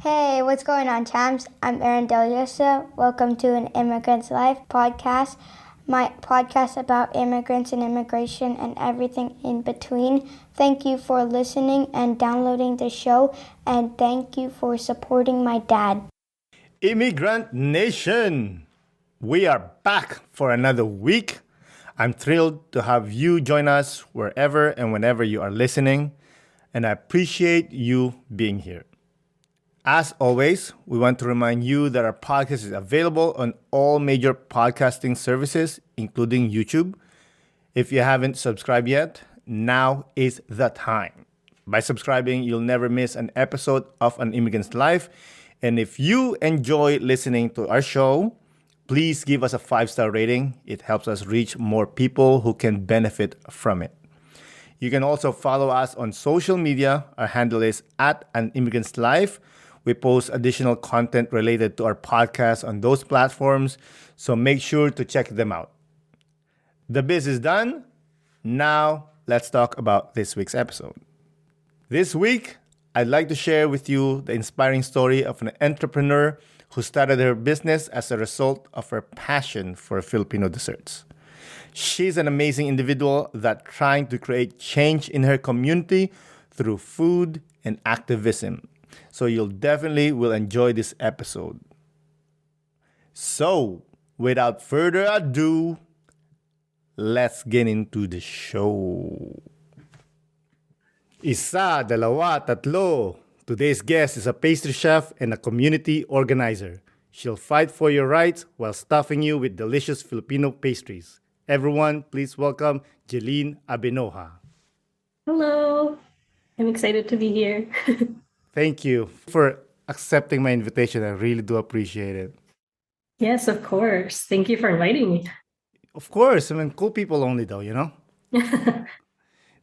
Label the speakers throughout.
Speaker 1: Hey, what's going on, champs? I'm Aaron Deliosa. Welcome to an Immigrant's Life podcast, my podcast about immigrants and immigration and everything in between. Thank you for listening and downloading the show, and thank you for supporting my dad.
Speaker 2: Immigrant Nation, we are back for another week. I'm thrilled to have you join us wherever and whenever you are listening, and I appreciate you being here. As always, we want to remind you that our podcast is available on all major podcasting services, including YouTube. If you haven't subscribed yet, now is the time. By subscribing, you'll never miss an episode of An Immigrant's Life. And if you enjoy listening to our show, please give us a 5-star rating. It helps us reach more people who can benefit from it. You can also follow us on social media. Our handle is at An Immigrant's Life. We post additional content related to our podcast on those platforms, so make sure to check them out. The biz is done. Now, let's talk about this week's episode. This week, I'd like to share with you the inspiring story of an entrepreneur who started her business as a result of her passion for Filipino desserts. She's an amazing individual that trying to create change in her community through food and activism. So you'll definitely will enjoy this episode. So, without further ado, let's get into the show. Isa, dalawa, tatlo. Today's guest is a pastry chef and a community organizer. She'll fight for your rights while stuffing you with delicious Filipino pastries. Everyone, please welcome Geleen Abenoja.
Speaker 3: Hello. I'm excited to be here.
Speaker 2: Thank you for accepting my invitation. I really do appreciate it.
Speaker 3: Yes, of course. Thank you for inviting me.
Speaker 2: Of course, I mean, cool people only though, you know?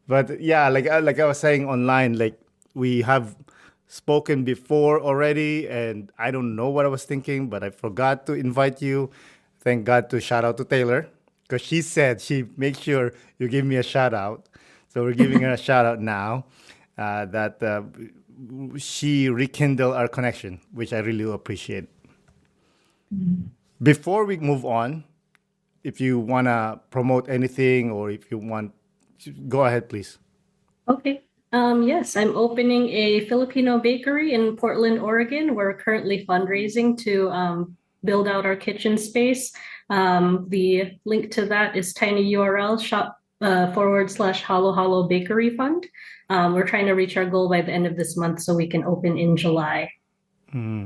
Speaker 2: But yeah, like I was saying online, like we have spoken before already, and I don't know what I was thinking, but I forgot to invite you. Thank God to shout out to Taylor, because she said she make sure you give me a shout out. So we're giving her a shout out now that she rekindled our connection, which I really appreciate. Before we move on, if you want to promote anything or if you want, go ahead, please.
Speaker 3: Okay. Yes, I'm opening a Filipino bakery in Portland, Oregon. We're currently fundraising to build out our kitchen space. The link to that is tinyurl shop/Halo Halo Bakery Fund. We're trying to reach our goal by the end of this month so we can open in July.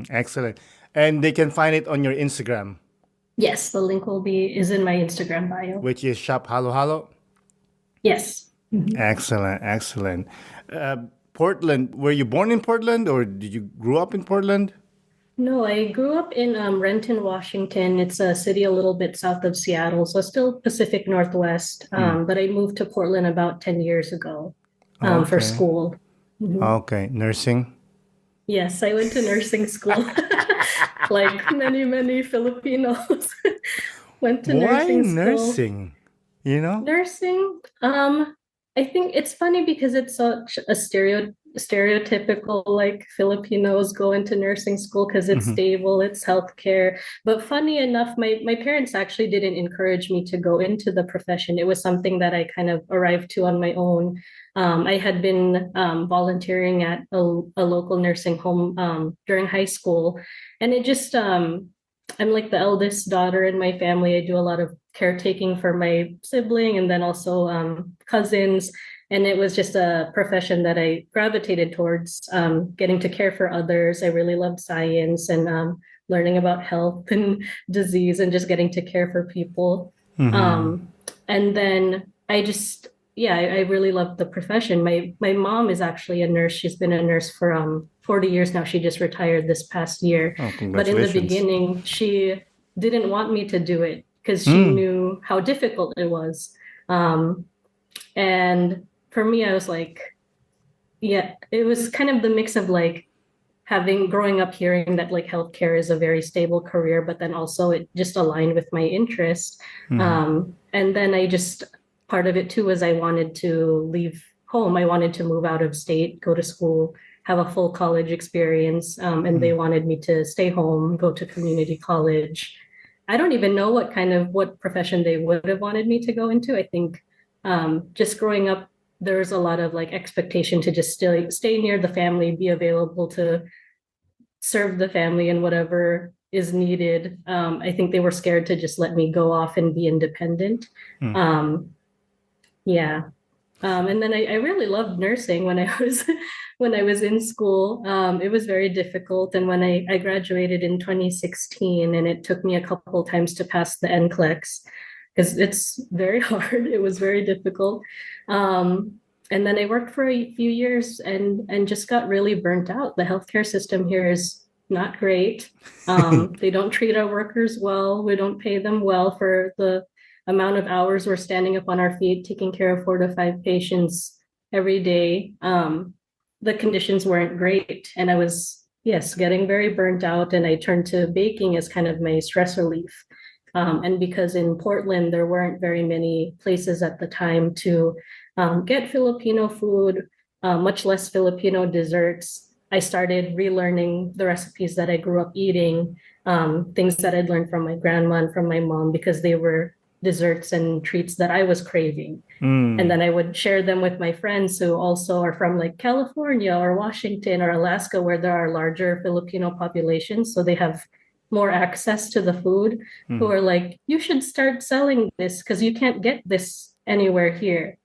Speaker 2: Excellent. And they can find it on your Instagram.
Speaker 3: Yes, the link is in my Instagram bio.
Speaker 2: Which is Shop Halo Halo?
Speaker 3: Yes. Mm-hmm.
Speaker 2: Excellent. Portland, were you born in Portland or did you grow up in Portland?
Speaker 3: No, I grew up in Renton, Washington. It's a city a little bit south of Seattle, so still Pacific Northwest. But I moved to Portland about 10 years ago for school. Mm-hmm.
Speaker 2: Okay, nursing?
Speaker 3: Yes, I went to nursing school. Like many Filipinos went to nursing school.
Speaker 2: Why nursing? You know?
Speaker 3: Nursing, I think it's funny because it's such a stereotypical, like Filipinos go into nursing school because it's stable, it's healthcare. But funny enough, my parents actually didn't encourage me to go into the profession. It was something that I kind of arrived to on my own. I had been volunteering at a local nursing home during high school, and it just I'm like the eldest daughter in my family. I do a lot of caretaking for my sibling and then also cousins. And it was just a profession that I gravitated towards, getting to care for others. I really loved science and learning about health and disease and just getting to care for people. And then I really loved the profession. My mom is actually a nurse. She's been a nurse for 40 years now. She just retired this past year.
Speaker 2: Oh,
Speaker 3: but in the beginning, she didn't want me to do it because she knew how difficult it was. And for me, I was like, yeah, it was kind of the mix of like growing up hearing that like healthcare is a very stable career, but then also it just aligned with my interest. And then part of it too was I wanted to leave home. I wanted to move out of state, go to school have a full college experience. And they wanted me to stay home, go to community college. I don't even know what profession they would have wanted me to go into. I think just growing up, there was a lot of like expectation to just still stay near the family, be available to serve the family and whatever is needed. I think they were scared to just let me go off and be independent. Yeah. And then I really loved nursing when I was when I was in school. It was very difficult. And when I graduated in 2016, and it took me a couple times to pass the NCLEX because it's very hard. It was very difficult. And then I worked for a few years and just got really burnt out. The healthcare system here is not great. They don't treat our workers well. We don't pay them well for the amount of hours we're standing up on our feet, taking care of 4 to 5 patients every day. The conditions weren't great. And I was, yes, getting very burnt out. And I turned to baking as kind of my stress relief. And because in Portland, there weren't very many places at the time to get Filipino food, much less Filipino desserts, I started relearning the recipes that I grew up eating, things that I'd learned from my grandma and from my mom, because they were desserts and treats that I was craving. And then I would share them with my friends who also are from like California or Washington or Alaska, where there are larger Filipino populations. So they have more access to the food, who are like, you should start selling this because you can't get this anywhere here.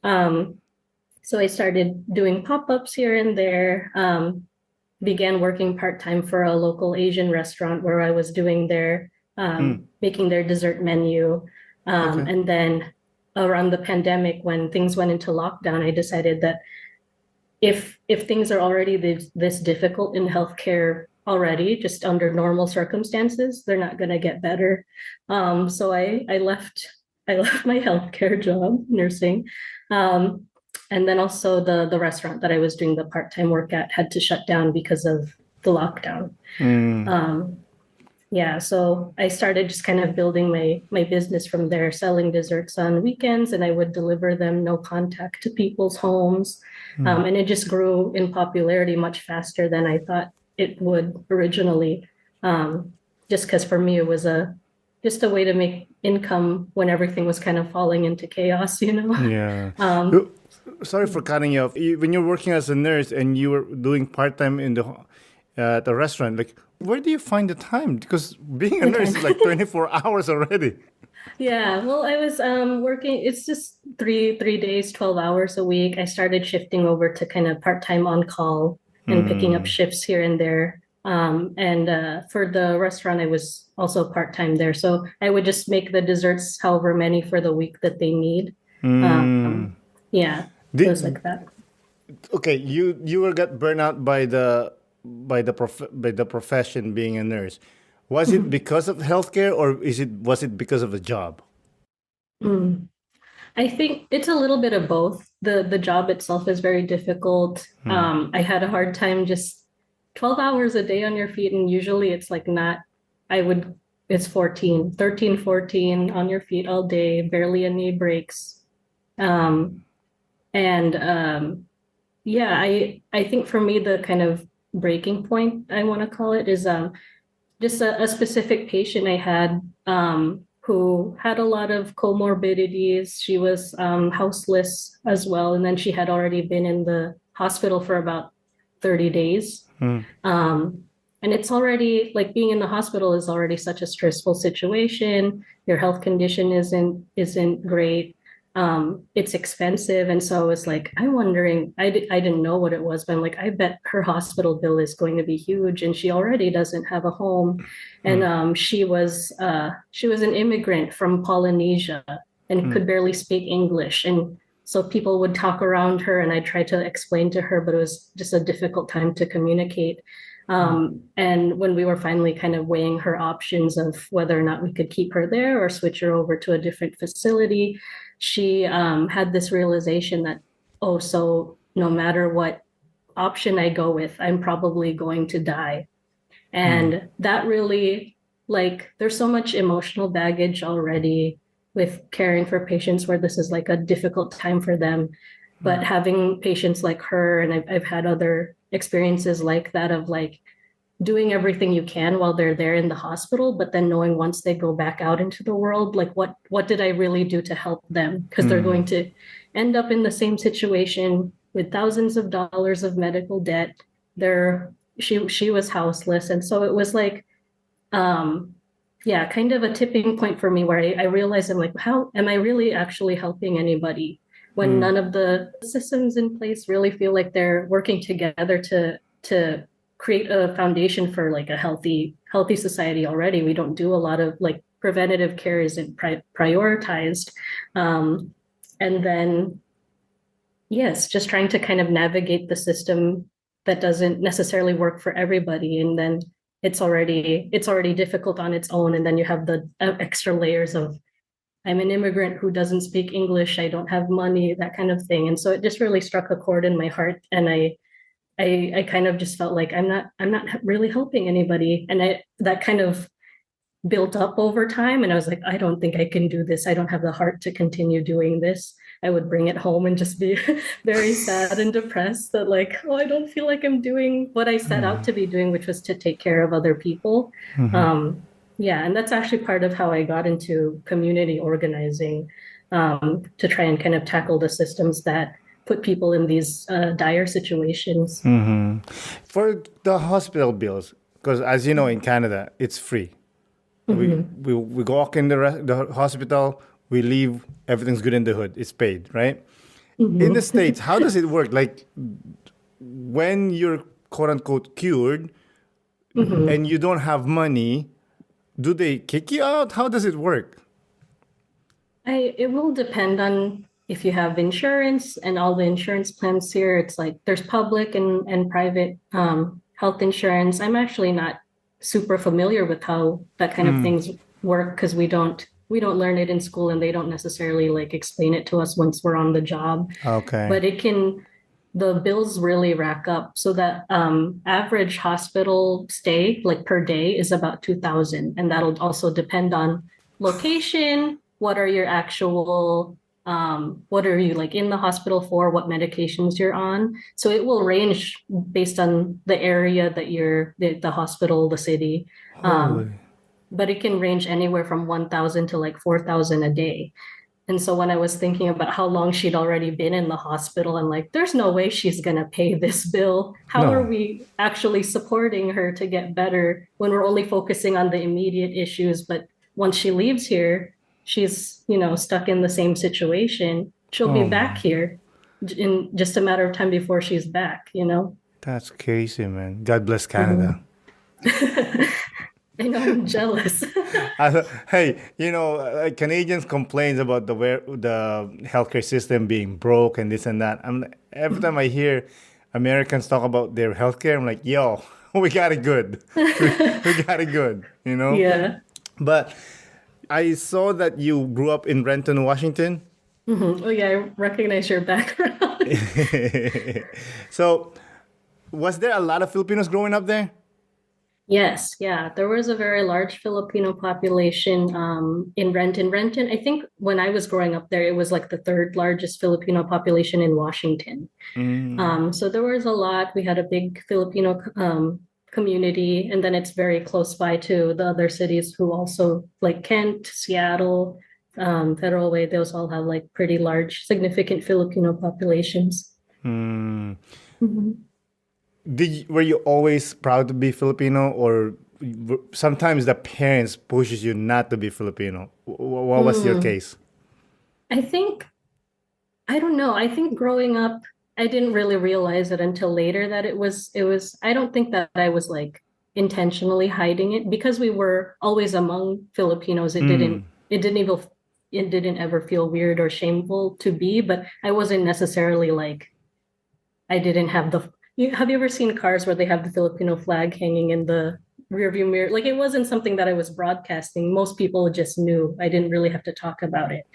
Speaker 3: So I started doing pop-ups here and there, began working part-time for a local Asian restaurant where I was doing their, making their dessert menu. And then around the pandemic, when things went into lockdown, I decided that if things are already this difficult in healthcare already, just under normal circumstances, they're not going to get better. So I left my healthcare job, nursing. And then also the restaurant that I was doing the part-time work at had to shut down because of the lockdown. Yeah, so I started just kind of building my business from there, selling desserts on weekends, and I would deliver them no contact to people's homes. And it just grew in popularity much faster than I thought it would originally. Just because for me, it was just a way to make income when everything was kind of falling into chaos, you know?
Speaker 2: Yeah. Sorry for cutting you off. When you're working as a nurse and you were doing part-time in the restaurant, like, where do you find the time? Because being a nurse is like 24 hours already.
Speaker 3: Yeah, well, I was working, it's just three days, 12 hours a week. I started shifting over to kind of part-time on-call and picking up shifts here and there. And for the restaurant, I was also part-time there. So I would just make the desserts however many for the week that they need. Yeah, it was like that.
Speaker 2: Okay, you were got burned out by the profession being a nurse. Was it because of healthcare, or was it because of the job?
Speaker 3: I think it's a little bit of both. The job itself is very difficult. I had a hard time just 12 hours a day on your feet, and usually it's like not, it's 13, 14 on your feet all day, barely any breaks. Yeah, I think for me, the kind of breaking point, I want to call it, is just a specific patient I had who had a lot of comorbidities. She was houseless as well. And then she had already been in the hospital for about 30 days. And it's already like being in the hospital is already such a stressful situation. Your health condition isn't great. It's expensive. And so it's like, I'm wondering, I didn't know what it was, but I'm like, I bet her hospital bill is going to be huge. And she already doesn't have a home. And she was an immigrant from Polynesia and could barely speak English. And so people would talk around her and I tried to explain to her, but it was just a difficult time to communicate. And when we were finally kind of weighing her options of whether or not we could keep her there or switch her over to a different facility, she had this realization that, so no matter what option I go with, I'm probably going to die. And that really, like, there's so much emotional baggage already with caring for patients where this is like a difficult time for them. But having patients like her, and I've had other experiences like that of like doing everything you can while they're there in the hospital, but then knowing once they go back out into the world, like what did I really do to help them? Because they're going to end up in the same situation with thousands of dollars of medical debt. She was houseless. And so it was like yeah, kind of a tipping point for me where I realized I'm like, how am I really actually helping anybody when none of the systems in place really feel like they're working together to create a foundation for like a healthy society already. We don't do a lot of like preventative care isn't prioritized. And then, yes, just trying to kind of navigate the system that doesn't necessarily work for everybody. And then it's already difficult on its own. And then you have the extra layers of, I'm an immigrant who doesn't speak English, I don't have money, that kind of thing. And so it just really struck a chord in my heart. And I kind of just felt like I'm not really helping anybody. And that kind of built up over time. And I was like, I don't think I can do this. I don't have the heart to continue doing this. I would bring it home and just be very sad and depressed that like, oh, I don't feel like I'm doing what I set out to be doing, which was to take care of other people. Yeah, and that's actually part of how I got into community organizing, to try and kind of tackle the systems that put people in these dire situations.
Speaker 2: For the hospital bills, because as you know, in Canada, it's free. We walk in the hospital, we leave, everything's good in the hood. It's paid, right? In the States, how does it work? Like when you're quote unquote cured and you don't have money, do they kick you out? How does it work?
Speaker 3: It will depend on if you have insurance, and all the insurance plans here. It's like there's public and private health insurance. I'm actually not super familiar with how that kind of things work because we don't learn it in school, and they don't necessarily like explain it to us once we're on the job.
Speaker 2: Okay.
Speaker 3: But the bills really rack up. So that average hospital stay like per day is about 2,000, and that'll also depend on location. What are your actual what are you like in the hospital for? What medications you're on? So it will range based on the area that the hospital, the city. But it can range anywhere from 1,000 to like 4,000 a day. And so when I was thinking about how long she'd already been in the hospital, I'm like, there's no way she's going to pay this bill. How are we actually supporting her to get better when we're only focusing on the immediate issues? But once she leaves here, she's, stuck in the same situation. She'll be back here in just a matter of time before she's back,
Speaker 2: That's crazy, man. God bless Canada.
Speaker 3: I know, I'm jealous.
Speaker 2: Hey, Canadians complain about the healthcare system being broke and this and that. Every time I hear Americans talk about their healthcare, I'm like, yo, we got it good. we got it good,
Speaker 3: Yeah.
Speaker 2: But I saw that you grew up in Renton, Washington.
Speaker 3: Oh, yeah, I recognize your background.
Speaker 2: So, was there a lot of Filipinos growing up there?
Speaker 3: Yes, yeah. There was a very large Filipino population in Renton. Renton, I think when I was growing up there, it was like the third largest Filipino population in Washington. So there was a lot. We had a big Filipino community, and then it's very close by to the other cities who also, like Kent, Seattle, Federal Way, those all have like pretty large, significant Filipino populations.
Speaker 2: Were you always proud to be Filipino, or sometimes the parents pushes you not to be Filipino? What was your case?
Speaker 3: I don't know. I think growing up, I didn't really realize it until later that it was, I don't think that I was like intentionally hiding it because we were always among Filipinos. It didn't ever feel weird or shameful to be, but I wasn't necessarily like, I didn't have have you ever seen cars where they have the Filipino flag hanging in the rearview mirror? Like it wasn't something that I was broadcasting. Most people just knew. I didn't really have to talk about it.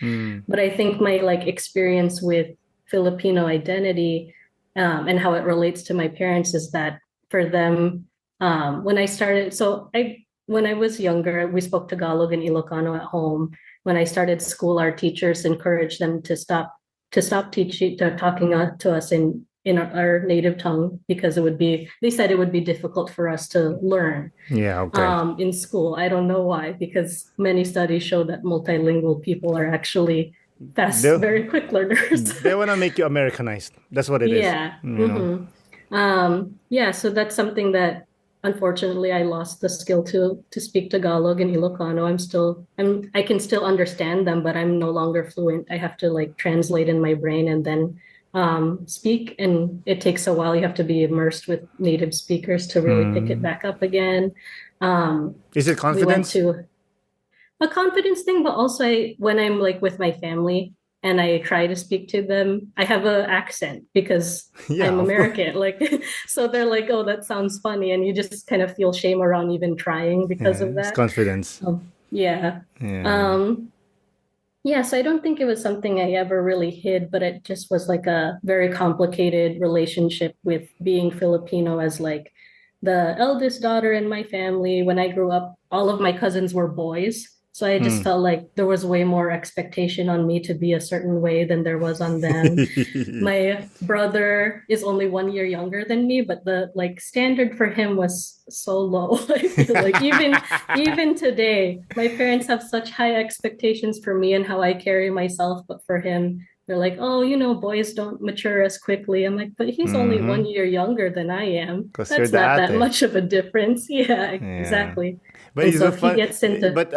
Speaker 3: But I think my like experience with Filipino identity and how it relates to my parents is that for them, when I was younger, we spoke Tagalog and Ilocano at home. When I started school, our teachers encouraged them to stop talking to us in in our native tongue because they said it would be difficult for us to learn
Speaker 2: Yeah, okay.
Speaker 3: in school. I don't know why, because many studies show that multilingual people are actually
Speaker 2: They
Speaker 3: very quick learners.
Speaker 2: they want to make you Americanized. That's what it is,
Speaker 3: Yeah.
Speaker 2: you know.
Speaker 3: Yeah, so that's something that unfortunately I lost the skill to speak Tagalog and Ilocano. I can still understand them, but I'm no longer fluent. I have to like translate in my brain and then speak, and it takes a while. You have to be immersed with native speakers to really pick it back up again.
Speaker 2: Is it
Speaker 3: We went
Speaker 2: confidence?
Speaker 3: to a confidence thing, but also when I'm like with my family and I try to speak to them, I have an accent because
Speaker 2: Yeah,
Speaker 3: I'm
Speaker 2: of course.
Speaker 3: American. Like, so they're like, "Oh, that sounds funny," and you just kind of feel shame around even trying because
Speaker 2: Yeah,
Speaker 3: of
Speaker 2: it's
Speaker 3: that.
Speaker 2: confidence.
Speaker 3: Yeah.
Speaker 2: Yeah.
Speaker 3: Um, yeah, so I don't think it was something I ever really hid, but it just was like a very complicated relationship with being Filipino as like the eldest daughter in my family. When I grew up, all of my cousins were boys. So I just
Speaker 2: Mm.
Speaker 3: felt like there was way more expectation on me to be a certain way than there was on them. My brother is only 1 year younger than me, but the like standard for him was so low. I feel like even today, my parents have such high expectations for me and how I carry myself, but for him, they're like, "Oh, boys don't mature as quickly." I'm like, "But he's only
Speaker 2: Mm-hmm.
Speaker 3: 1 year younger than I am.
Speaker 2: Because you're
Speaker 3: That's
Speaker 2: the
Speaker 3: not that
Speaker 2: ate.
Speaker 3: much of a difference." Yeah,
Speaker 2: Yeah.
Speaker 3: exactly.
Speaker 2: But
Speaker 3: And
Speaker 2: it's
Speaker 3: so
Speaker 2: so
Speaker 3: if he
Speaker 2: fun.
Speaker 3: gets into
Speaker 2: But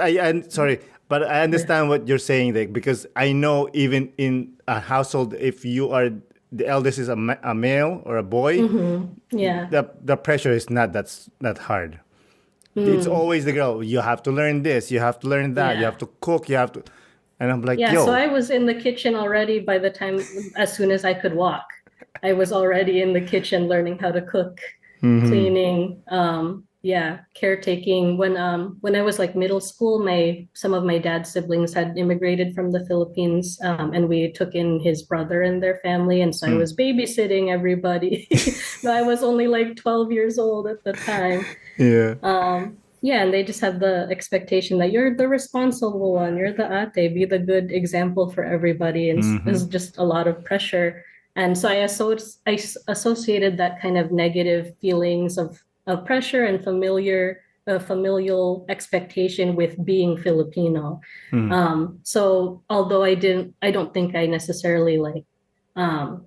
Speaker 2: sorry, but I understand what you're saying there because I know even in a household, if you are the eldest is a male or a boy,
Speaker 3: yeah.
Speaker 2: the pressure is not that hard. It's
Speaker 3: Mm,
Speaker 2: always the girl. You have to learn this. You have to learn that. You have
Speaker 3: yeah.
Speaker 2: to cook. You have to, and I'm like,
Speaker 3: Yeah, so
Speaker 2: yo.
Speaker 3: I was in the kitchen already by the time, as soon as I could walk. I was already in the kitchen learning how to cook, cleaning, yeah, caretaking. When I was like middle school, some of my dad's siblings had immigrated from the Philippines, and we took in his brother and their family, and so I was babysitting everybody. But I was only like 12 years old at the time.
Speaker 2: Yeah.
Speaker 3: Yeah, and they just have the expectation that you're the responsible one, you're the ate, be the good example for everybody. And there's just a lot of pressure. And so associated that kind of negative feelings of pressure and familial expectation with being Filipino. So although I don't think I necessarily like um,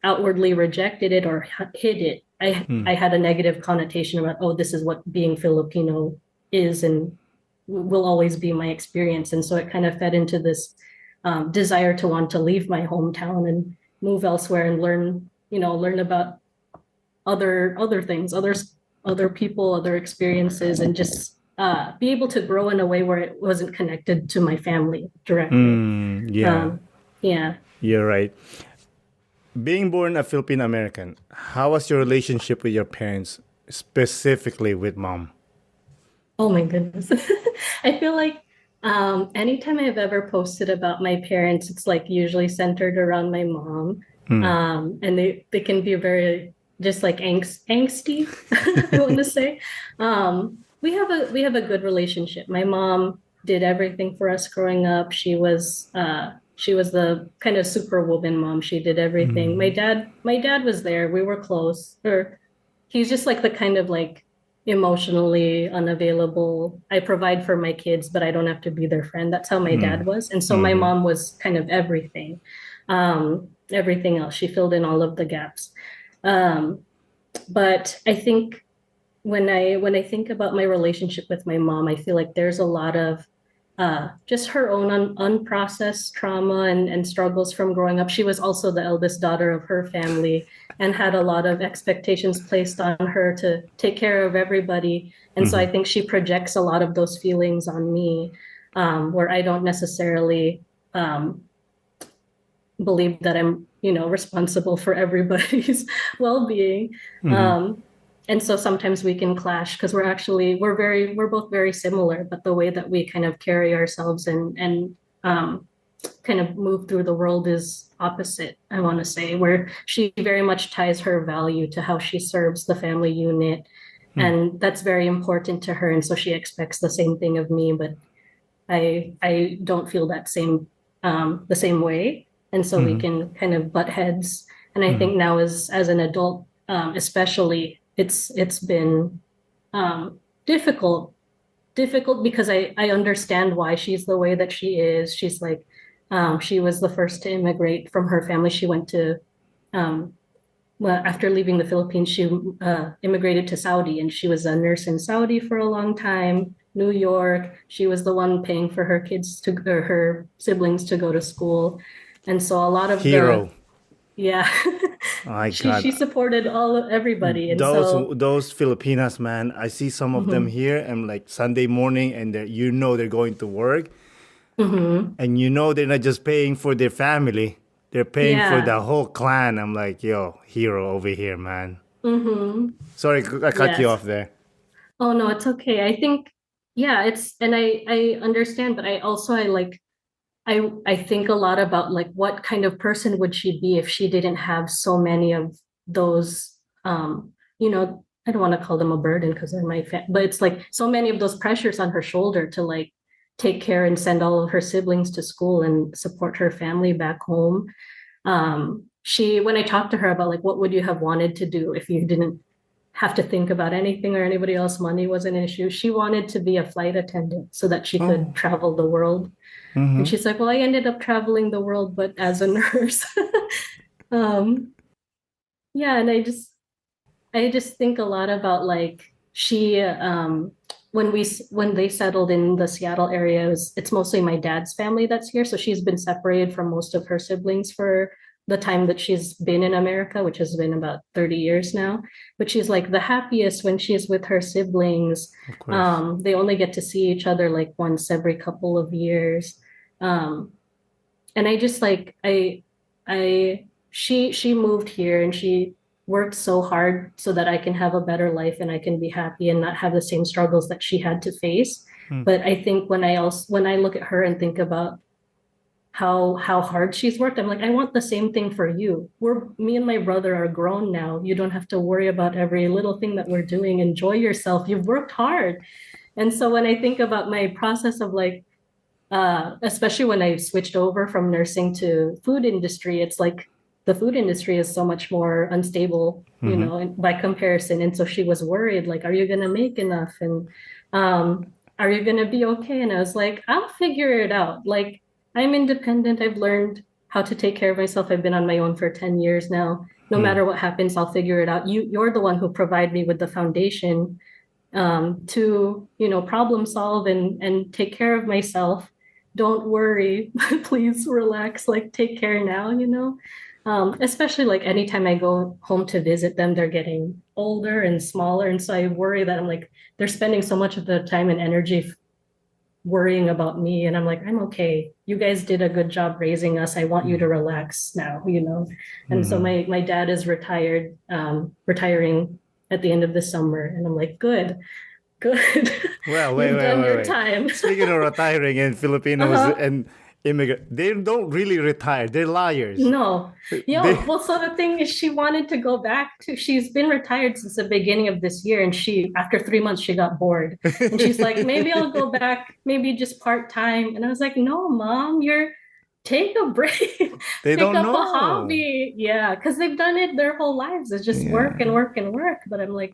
Speaker 3: outwardly rejected it or hid it. I had a negative connotation about, oh, this is what being Filipino is and will always be my experience. And so it kind of fed into this desire to want to leave my hometown and move elsewhere and learn about other things, other people, other experiences, and just be able to grow in a way where it wasn't connected to my family directly.
Speaker 2: Yeah.
Speaker 3: Um, yeah.
Speaker 2: You're right. Being born a Filipino American, how was your relationship with your parents, specifically with mom?
Speaker 3: Oh my goodness. I feel like anytime I've ever posted about my parents, it's like usually centered around my mom. And they can be very just like angsty, I want to say. We have a good relationship. My mom did everything for us growing up. She was the kind of superwoman mom. She did everything. My dad was there. We were close. Or he's just like the kind of like emotionally unavailable. I provide for my kids, but I don't have to be their friend. That's how my dad was. And so my mom was kind of everything. Everything else. She filled in all of the gaps. Um, but I think when I think about my relationship with my mom, I feel like there's a lot of just her own unprocessed trauma and struggles from growing up. She was also the eldest daughter of her family and had a lot of expectations placed on her to take care of everybody. And so I think she projects a lot of those feelings on me, where I don't necessarily um, believe that I'm responsible for everybody's well-being. And so sometimes we can clash because we're both very similar, but the way that we kind of carry ourselves and kind of move through the world is opposite, I want to say, where she very much ties her value to how she serves the family unit. And that's very important to her. And so she expects the same thing of me, but I don't feel that the same way. And so we can kind of butt heads And I think now as an adult, especially, it's been difficult because I understand why she's the way that she is. She's like, she was the first to immigrate from her family. She went to, well, after leaving the Philippines, she immigrated to Saudi, and she was a nurse in Saudi for a long time. New York, she was the one paying for her kids to, or her siblings to go to school. And so a lot of the,
Speaker 2: Hero.
Speaker 3: yeah,
Speaker 2: My
Speaker 3: she
Speaker 2: God.
Speaker 3: supported everybody. And
Speaker 2: Those
Speaker 3: so,
Speaker 2: those Filipinas, man. I see some of them
Speaker 3: mhm,
Speaker 2: here and like Sunday morning and they're going to work
Speaker 3: mhm,
Speaker 2: and they're not just paying for their family. They're paying for
Speaker 3: yeah,
Speaker 2: the whole clan. I'm like, yo, hero over here, man.
Speaker 3: mhm,
Speaker 2: Sorry, I cut you
Speaker 3: yes.
Speaker 2: off there.
Speaker 3: Oh no, it's okay. I think, yeah, and I understand, but I also I like I think a lot about like what kind of person would she be if she didn't have so many of those I don't want to call them a burden because they're my but it's like so many of those pressures on her shoulder to like take care and send all of her siblings to school and support her family back home. She when I talked to her about like what would you have wanted to do if you didn't have to think about anything or anybody else, money was an issue. She wanted to be a flight attendant so that she could
Speaker 2: Oh.
Speaker 3: travel the world. And she's like, well, I ended up traveling the world, but as a nurse. um, yeah, and I just think a lot about like she when they settled in the Seattle area, it's mostly my dad's family that's here. So she's been separated from most of her siblings for the time that she's been in America, which has been about 30 years now. But she's like the happiest when she's with her siblings.
Speaker 2: Of course.
Speaker 3: They only get to see each other like once every couple of years. Um, and I just like I she moved here and she worked so hard so that I can have a better life and I can be happy and not have the same struggles that she had to face. But I think when I look at her and think about how hard she's worked, I'm like, I want the same thing for you. Me and my brother are grown now. You don't have to worry about every little thing that we're doing. Enjoy yourself. You've worked hard. And so when I think about my process of like especially when I switched over from nursing to food industry, it's like the food industry is so much more unstable, by comparison. And so she was worried, like, are you going to make enough? And are you going to be okay? And I was like, I'll figure it out. Like, I'm independent. I've learned how to take care of myself. I've been on my own for 10 years now. No matter what happens, I'll figure it out. You're the one who provide me with the foundation to problem solve and take care of myself. Don't worry. Please relax, like take care now. Especially like anytime I go home to visit them, they're getting older and smaller, and so I worry that I'm like they're spending so much of the time and energy worrying about me, and I'm like, I'm okay. You guys did a good job raising us. I want you to relax now. And so my dad is retiring at the end of the summer, and I'm like, good.
Speaker 2: Well, wait,
Speaker 3: You've
Speaker 2: wait,
Speaker 3: done
Speaker 2: wait,
Speaker 3: your
Speaker 2: wait.
Speaker 3: time.
Speaker 2: Speaking of retiring and Filipinos
Speaker 3: Uh-huh.
Speaker 2: and immigrant, they don't really retire. They're liars.
Speaker 3: No.
Speaker 2: They
Speaker 3: Well, so the thing is she wanted to go back she's been retired since the beginning of this year, and after 3 months, she got bored. And she's like, maybe I'll go back, maybe just part-time. And I was like, no, mom, take a break,
Speaker 2: they
Speaker 3: pick
Speaker 2: don't
Speaker 3: up a
Speaker 2: know.
Speaker 3: hobby. Yeah, because they've done it their whole lives. It's just work and
Speaker 2: Yeah.
Speaker 3: work and work. But I'm like,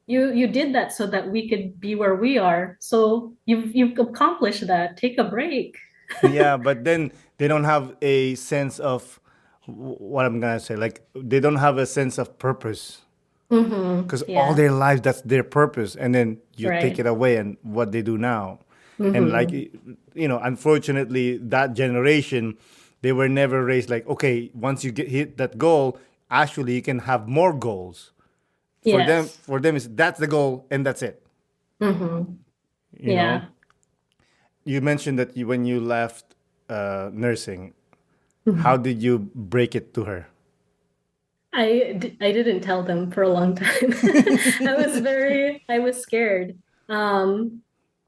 Speaker 3: you did that so that we could be where we are. So you've accomplished that. Take a break.
Speaker 2: Yeah, but then they don't have a sense of what I'm gonna say. Like they don't have a sense of purpose because all
Speaker 3: Yeah,
Speaker 2: their lives that's their purpose, and then you take
Speaker 3: right.
Speaker 2: it away, and what they do now, and like
Speaker 3: Mm-hmm.
Speaker 2: unfortunately, that generation, they were never raised like, okay, once you hit that goal, actually you can have more goals.
Speaker 3: Yes.
Speaker 2: For them is that's the goal and that's it.
Speaker 3: Mm-hmm.
Speaker 2: You know,
Speaker 3: Yeah.
Speaker 2: you mentioned that when you left nursing, how
Speaker 3: Mhm.
Speaker 2: did you break it to her?
Speaker 3: I didn't tell them for a long time. I was scared. Um,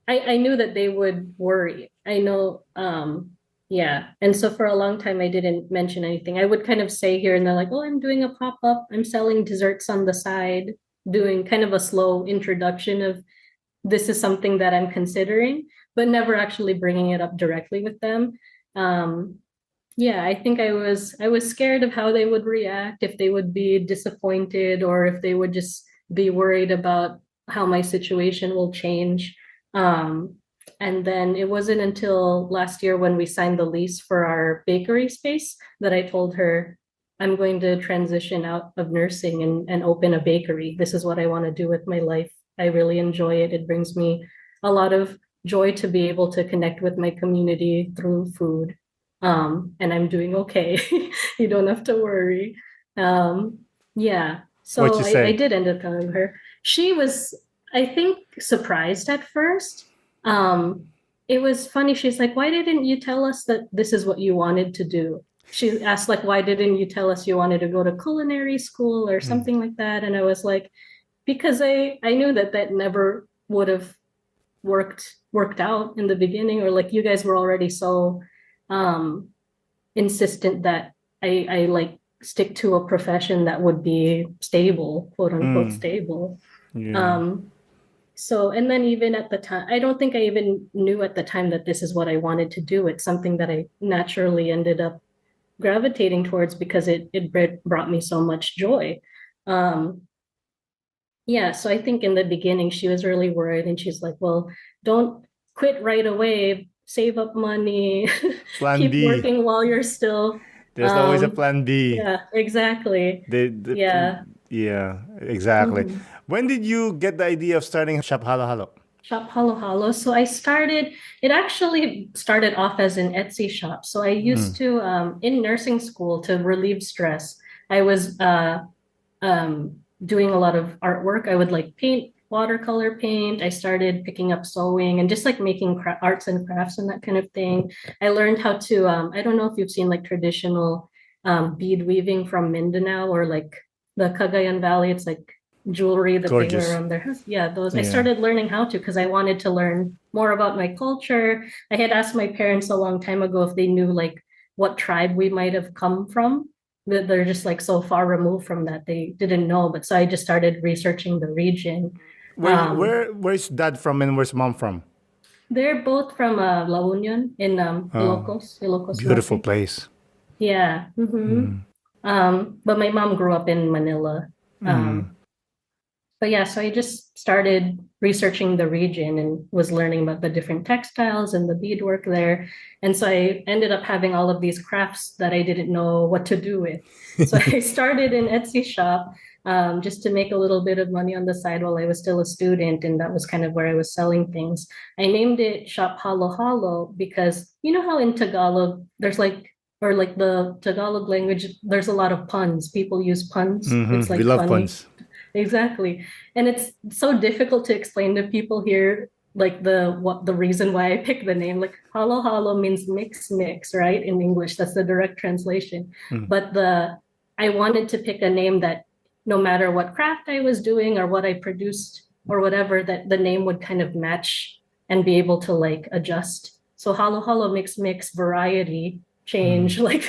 Speaker 3: I knew that they would worry. I know, yeah. And so for a long time, I didn't mention anything. I would kind of say here and there, like, oh, I'm doing a pop-up. I'm selling desserts on the side, doing kind of a slow introduction of this is something that I'm considering, but never actually bringing it up directly with them. Um, Yeah, I think I was scared of how they would react, if they would be disappointed or if they would just be worried about how my situation will change. Um, and then it wasn't until last year when we signed the lease for our bakery space that I told her I'm going to transition out of nursing and open a bakery. This is what I want to do with my life. I really enjoy it. It brings me a lot of joy to be able to connect with my community through food. And I'm doing okay. You don't have to worry. Um, yeah.
Speaker 2: What
Speaker 3: So
Speaker 2: you
Speaker 3: I
Speaker 2: say?
Speaker 3: did end up telling her. She was, I think, surprised at first. Um, it was funny. She's like, "Why didn't you tell us that this is what you wanted to do?" She asked, like, "Why didn't you tell us you wanted to go to culinary school or
Speaker 2: Mm.
Speaker 3: something like that?" And I was like, because I knew that that never would have worked out in the beginning, or like you guys were already so um insistent that I like stick to a profession that would be stable, quote unquote
Speaker 2: Mm.
Speaker 3: stable.
Speaker 2: Yeah.
Speaker 3: Um, so, and then even at the time, I don't think I even knew at the time that this is what I wanted to do. It's something that I naturally ended up gravitating towards because it brought me so much joy. Um, yeah, so I think in the beginning she was really worried and she's like, well, don't quit right away, save up money,
Speaker 2: Plan
Speaker 3: keep
Speaker 2: B.
Speaker 3: working while you're still
Speaker 2: There's always a plan B.
Speaker 3: yeah, exactly.
Speaker 2: The
Speaker 3: Yeah.
Speaker 2: yeah, exactly.
Speaker 3: Mhm.
Speaker 2: When did you get the idea of starting Shop Halo Halo?
Speaker 3: Shop Halo Halo. So it actually started off as an Etsy shop. So I used
Speaker 2: Mm.
Speaker 3: to in nursing school to relieve stress. I was doing a lot of artwork. I would like paint, watercolor paint. I started picking up sewing and just like making arts and crafts and that kind of thing. I learned how to, I don't know if you've seen like traditional bead weaving from Mindanao or like the Cagayan Valley. It's like jewelry that they wear
Speaker 2: Gorgeous.
Speaker 3: around their house. Yeah, those. I
Speaker 2: Yeah.
Speaker 3: started learning how to because I wanted to learn more about my culture. I had asked my parents a long time ago if they knew like what tribe we might have come from, that they're just like so far removed from that they didn't know. But so I just started researching the region.
Speaker 2: Where's dad from and where's mom from?
Speaker 3: They're both from La Union in
Speaker 2: Oh,
Speaker 3: Ilocos
Speaker 2: beautiful
Speaker 3: Norte.
Speaker 2: place.
Speaker 3: Yeah. But my mom grew up in Manila.
Speaker 2: Mm.
Speaker 3: Um, but yeah, so I just started researching the region and was learning about the different textiles and the beadwork there. And so I ended up having all of these crafts that I didn't know what to do with. So I started an Etsy shop just to make a little bit of money on the side while I was still a student. And that was kind of where I was selling things. I named it Shop Halo Halo because you know how in Tagalog, there's like, or like the Tagalog language, there's a lot of puns. People use puns. It's
Speaker 2: We
Speaker 3: like
Speaker 2: love
Speaker 3: funny.
Speaker 2: puns.
Speaker 3: Exactly. And it's so difficult to explain to people here, like the reason why I picked the name. Like halo halo means mix mix, right? In English, that's the direct translation.
Speaker 2: Mm.
Speaker 3: But I wanted to pick a name that no matter what craft I was doing or what I produced or whatever, that the name would kind of match and be able to like adjust. So halo halo mix mix variety change, like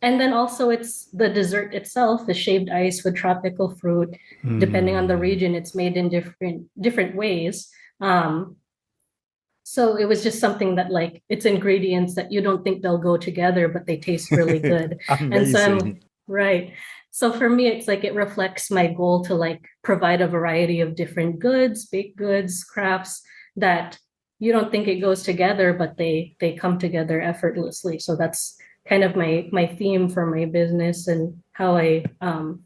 Speaker 3: and then also it's the dessert itself, the shaved ice with tropical fruit. Depending on the region, it's made in different ways. Um, so it was just something that like it's ingredients that you don't think they'll go together, but they taste really good. And so
Speaker 2: Amazing.
Speaker 3: I'm right. So for me, it's like it reflects my goal to like provide a variety of different goods, baked goods, crafts that you don't think it goes together, but they come together effortlessly. So that's kind of my theme for my business and how I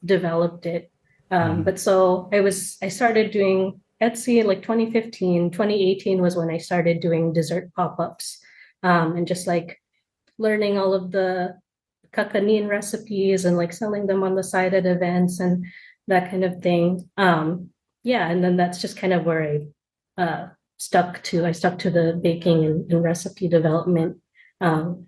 Speaker 3: developed it. But so I started doing Etsy in like 2015. 2018 was when I started doing dessert pop-ups and just like learning all of the kakanin recipes and like selling them on the side at events and that kind of thing. Yeah, and then that's just kind of where stuck to. I stuck to the baking and recipe development. Um,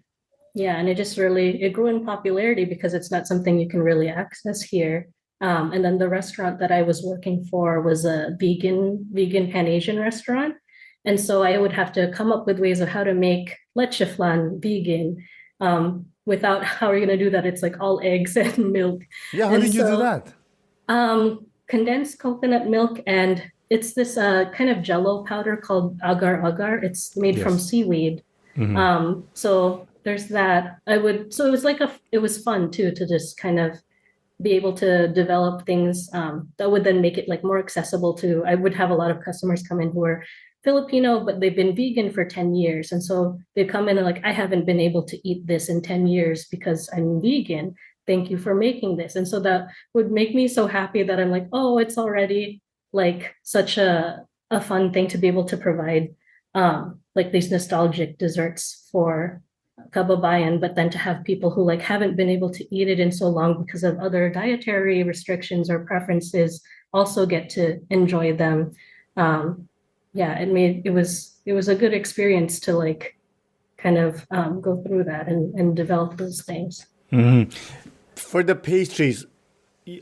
Speaker 3: yeah, and it grew in popularity because it's not something you can really access here. And then the restaurant that I was working for was a vegan Pan Asian restaurant. And so I would have to come up with ways of how to make leche flan vegan without how are you going to do that? It's like all eggs and milk.
Speaker 2: Yeah, how
Speaker 3: And
Speaker 2: did you do
Speaker 3: so
Speaker 2: that?
Speaker 3: condensed coconut milk and it's this kind of jello powder called agar agar. It's made from
Speaker 2: Yes.
Speaker 3: seaweed. So there's that. So it was like it was fun too to just kind of be able to develop things that would then make it like more accessible to. I would have a lot of customers come in who are Filipino, but they've been vegan for 10 years. And so they come in and like, I haven't been able to eat this in 10 years because I'm vegan. Thank you for making this. And so that would make me so happy that I'm like, oh, it's already like such a fun thing to be able to provide like these nostalgic desserts for kababayan, but then to have people who like haven't been able to eat it in so long because of other dietary restrictions or preferences also get to enjoy them. Yeah, it was a good experience to like kind of go through that and develop those things.
Speaker 2: For the pastries,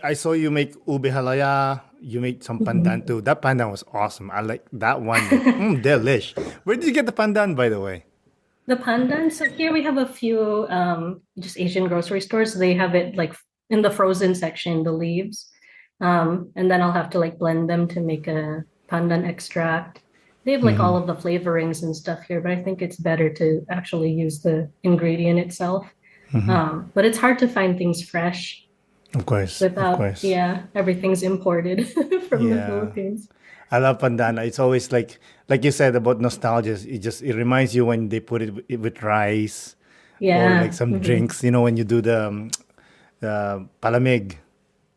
Speaker 2: I saw you make ube halaya. You made some pandan
Speaker 3: Mhm.
Speaker 2: too. That pandan was awesome. I like that one. Like, delish. Where did you get the pandan, by the way?
Speaker 3: The pandan, so here we have a few just Asian grocery stores. They have it like in the frozen section, the leaves. And then I'll have to like blend them to make a pandan extract. They have like all of the flavorings and stuff here, but I think it's better to actually use the ingredient itself. But it's hard to find things fresh
Speaker 2: Of course, of
Speaker 3: without,
Speaker 2: course.
Speaker 3: yeah, everything's imported from the
Speaker 2: Yeah.
Speaker 3: Philippines.
Speaker 2: I love pandan. It's always like you said about nostalgia. It reminds you when they put it with rice or like
Speaker 3: Yeah.
Speaker 2: some drinks. You know, when you do the palamig.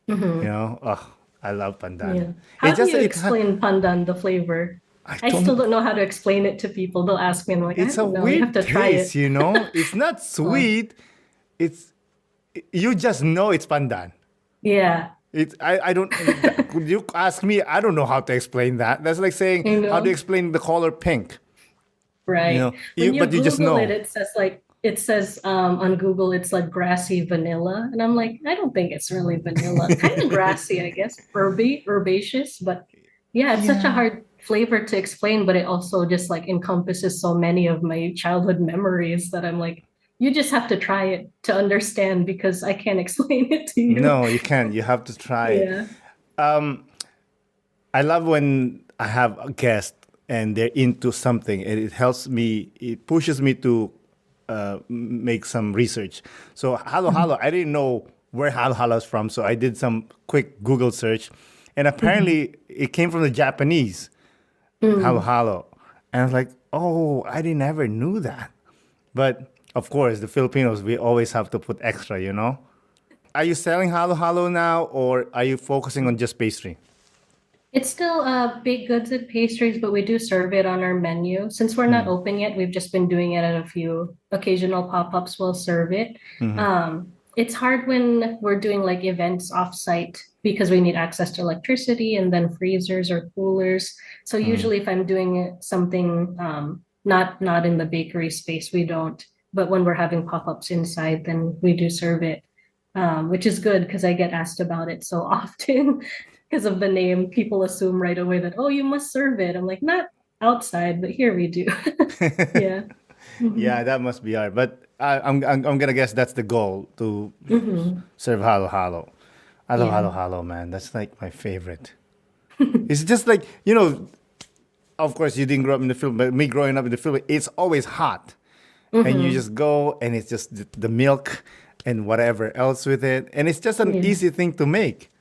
Speaker 2: You
Speaker 3: Mhm.
Speaker 2: know, oh, I love pandan.
Speaker 3: Yeah. How
Speaker 2: It's
Speaker 3: do
Speaker 2: just
Speaker 3: you
Speaker 2: it.
Speaker 3: explain pandan, the flavor?
Speaker 2: I
Speaker 3: I still
Speaker 2: don't.
Speaker 3: don't know how to explain it to people. They'll ask me, and I'm like, I
Speaker 2: It's a
Speaker 3: don't know. You have
Speaker 2: weird
Speaker 3: to try
Speaker 2: taste.
Speaker 3: it.
Speaker 2: You know, it's not
Speaker 3: Oh,
Speaker 2: sweet. It's you just know it's pandan.
Speaker 3: yeah,
Speaker 2: I don't. Could you ask me? I don't know how to explain that. That's like saying
Speaker 3: you
Speaker 2: how do you
Speaker 3: know,
Speaker 2: explain the color pink? You
Speaker 3: right.
Speaker 2: know,
Speaker 3: When you
Speaker 2: but you just
Speaker 3: Google it,
Speaker 2: know.
Speaker 3: it says like on Google, it's like grassy vanilla, and I'm like, I don't think it's really vanilla. Kind of grassy, I guess, herbaceous, but yeah, it's such a
Speaker 2: Yeah.
Speaker 3: hard flavor to explain, but it also just like encompasses so many of my childhood memories that I'm like, you just have to try it to understand because I can't explain it to you.
Speaker 2: No, you can't. You have to try it.
Speaker 3: Yeah.
Speaker 2: I love when I have a guest and they're into something, and it helps me. It pushes me to make some research. So halo halo, I didn't know where halo halo is from, so I did some quick Google search, and
Speaker 3: Mhm.
Speaker 2: apparently it came from the Japanese halo
Speaker 3: Mm.
Speaker 2: halo, and I was like, oh, I didn't ever knew that. But of course, the Filipinos, we always have to put extra, you know. Are you selling halo halo now, or are you focusing on just pastry?
Speaker 3: It's still baked goods and pastries, but we do serve it on our menu. Since we're not open yet, we've just been doing it at a few occasional pop-ups. We'll serve it. It's hard when we're doing like events off-site because we need access to electricity and then freezers or coolers. So usually if I'm doing something not in the bakery space, we don't. But when we're having pop-ups inside, then we do serve it, which is good because I get asked about it so often. Because of the name, people assume right away that, oh, you must serve it. I'm like, not outside, but here we do. Yeah.
Speaker 2: Yeah,
Speaker 3: Hmm.
Speaker 2: that must be hard. But I'm gonna guess that's the goal to
Speaker 3: Hmm.
Speaker 2: serve halo halo. I love
Speaker 3: Yeah.
Speaker 2: halo halo, man. That's like my favorite. It's just like you know. Of course, you didn't grow up in the Philippines, but me growing up in the Philippines, it's always hot, and you
Speaker 3: Hmm.
Speaker 2: just go, and it's just the milk and whatever else with it, and it's just an
Speaker 3: Yeah.
Speaker 2: easy thing to make.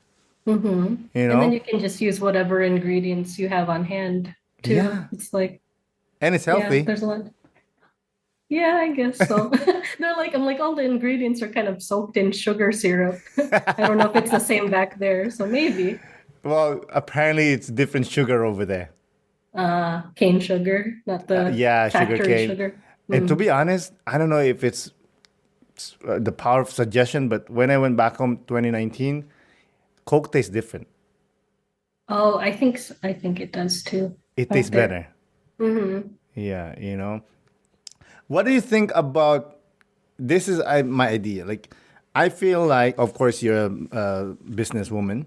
Speaker 3: Hmm.
Speaker 2: You
Speaker 3: And then
Speaker 2: know?
Speaker 3: you can just use whatever ingredients you have on hand too.
Speaker 2: Yeah,
Speaker 3: It's like,
Speaker 2: and it's
Speaker 3: yeah,
Speaker 2: healthy.
Speaker 3: there's a lot. Yeah, I guess so. I'm like, all the ingredients are kind of soaked in sugar syrup. I don't know if it's the same back there, so maybe.
Speaker 2: Well, apparently it's different sugar over there.
Speaker 3: Cane sugar, not the
Speaker 2: Yeah, sugar
Speaker 3: factory
Speaker 2: cane.
Speaker 3: sugar.
Speaker 2: And to
Speaker 3: Mm.
Speaker 2: be honest, I don't know if it's the power of suggestion, but when I went back home 2019, Coke tastes different.
Speaker 3: Oh, I think it does too
Speaker 2: It tastes
Speaker 3: back there.
Speaker 2: better.
Speaker 3: Hmm.
Speaker 2: Yeah, you know. What do you think about this? Is my idea. Like, I feel like, of course, you're a businesswoman.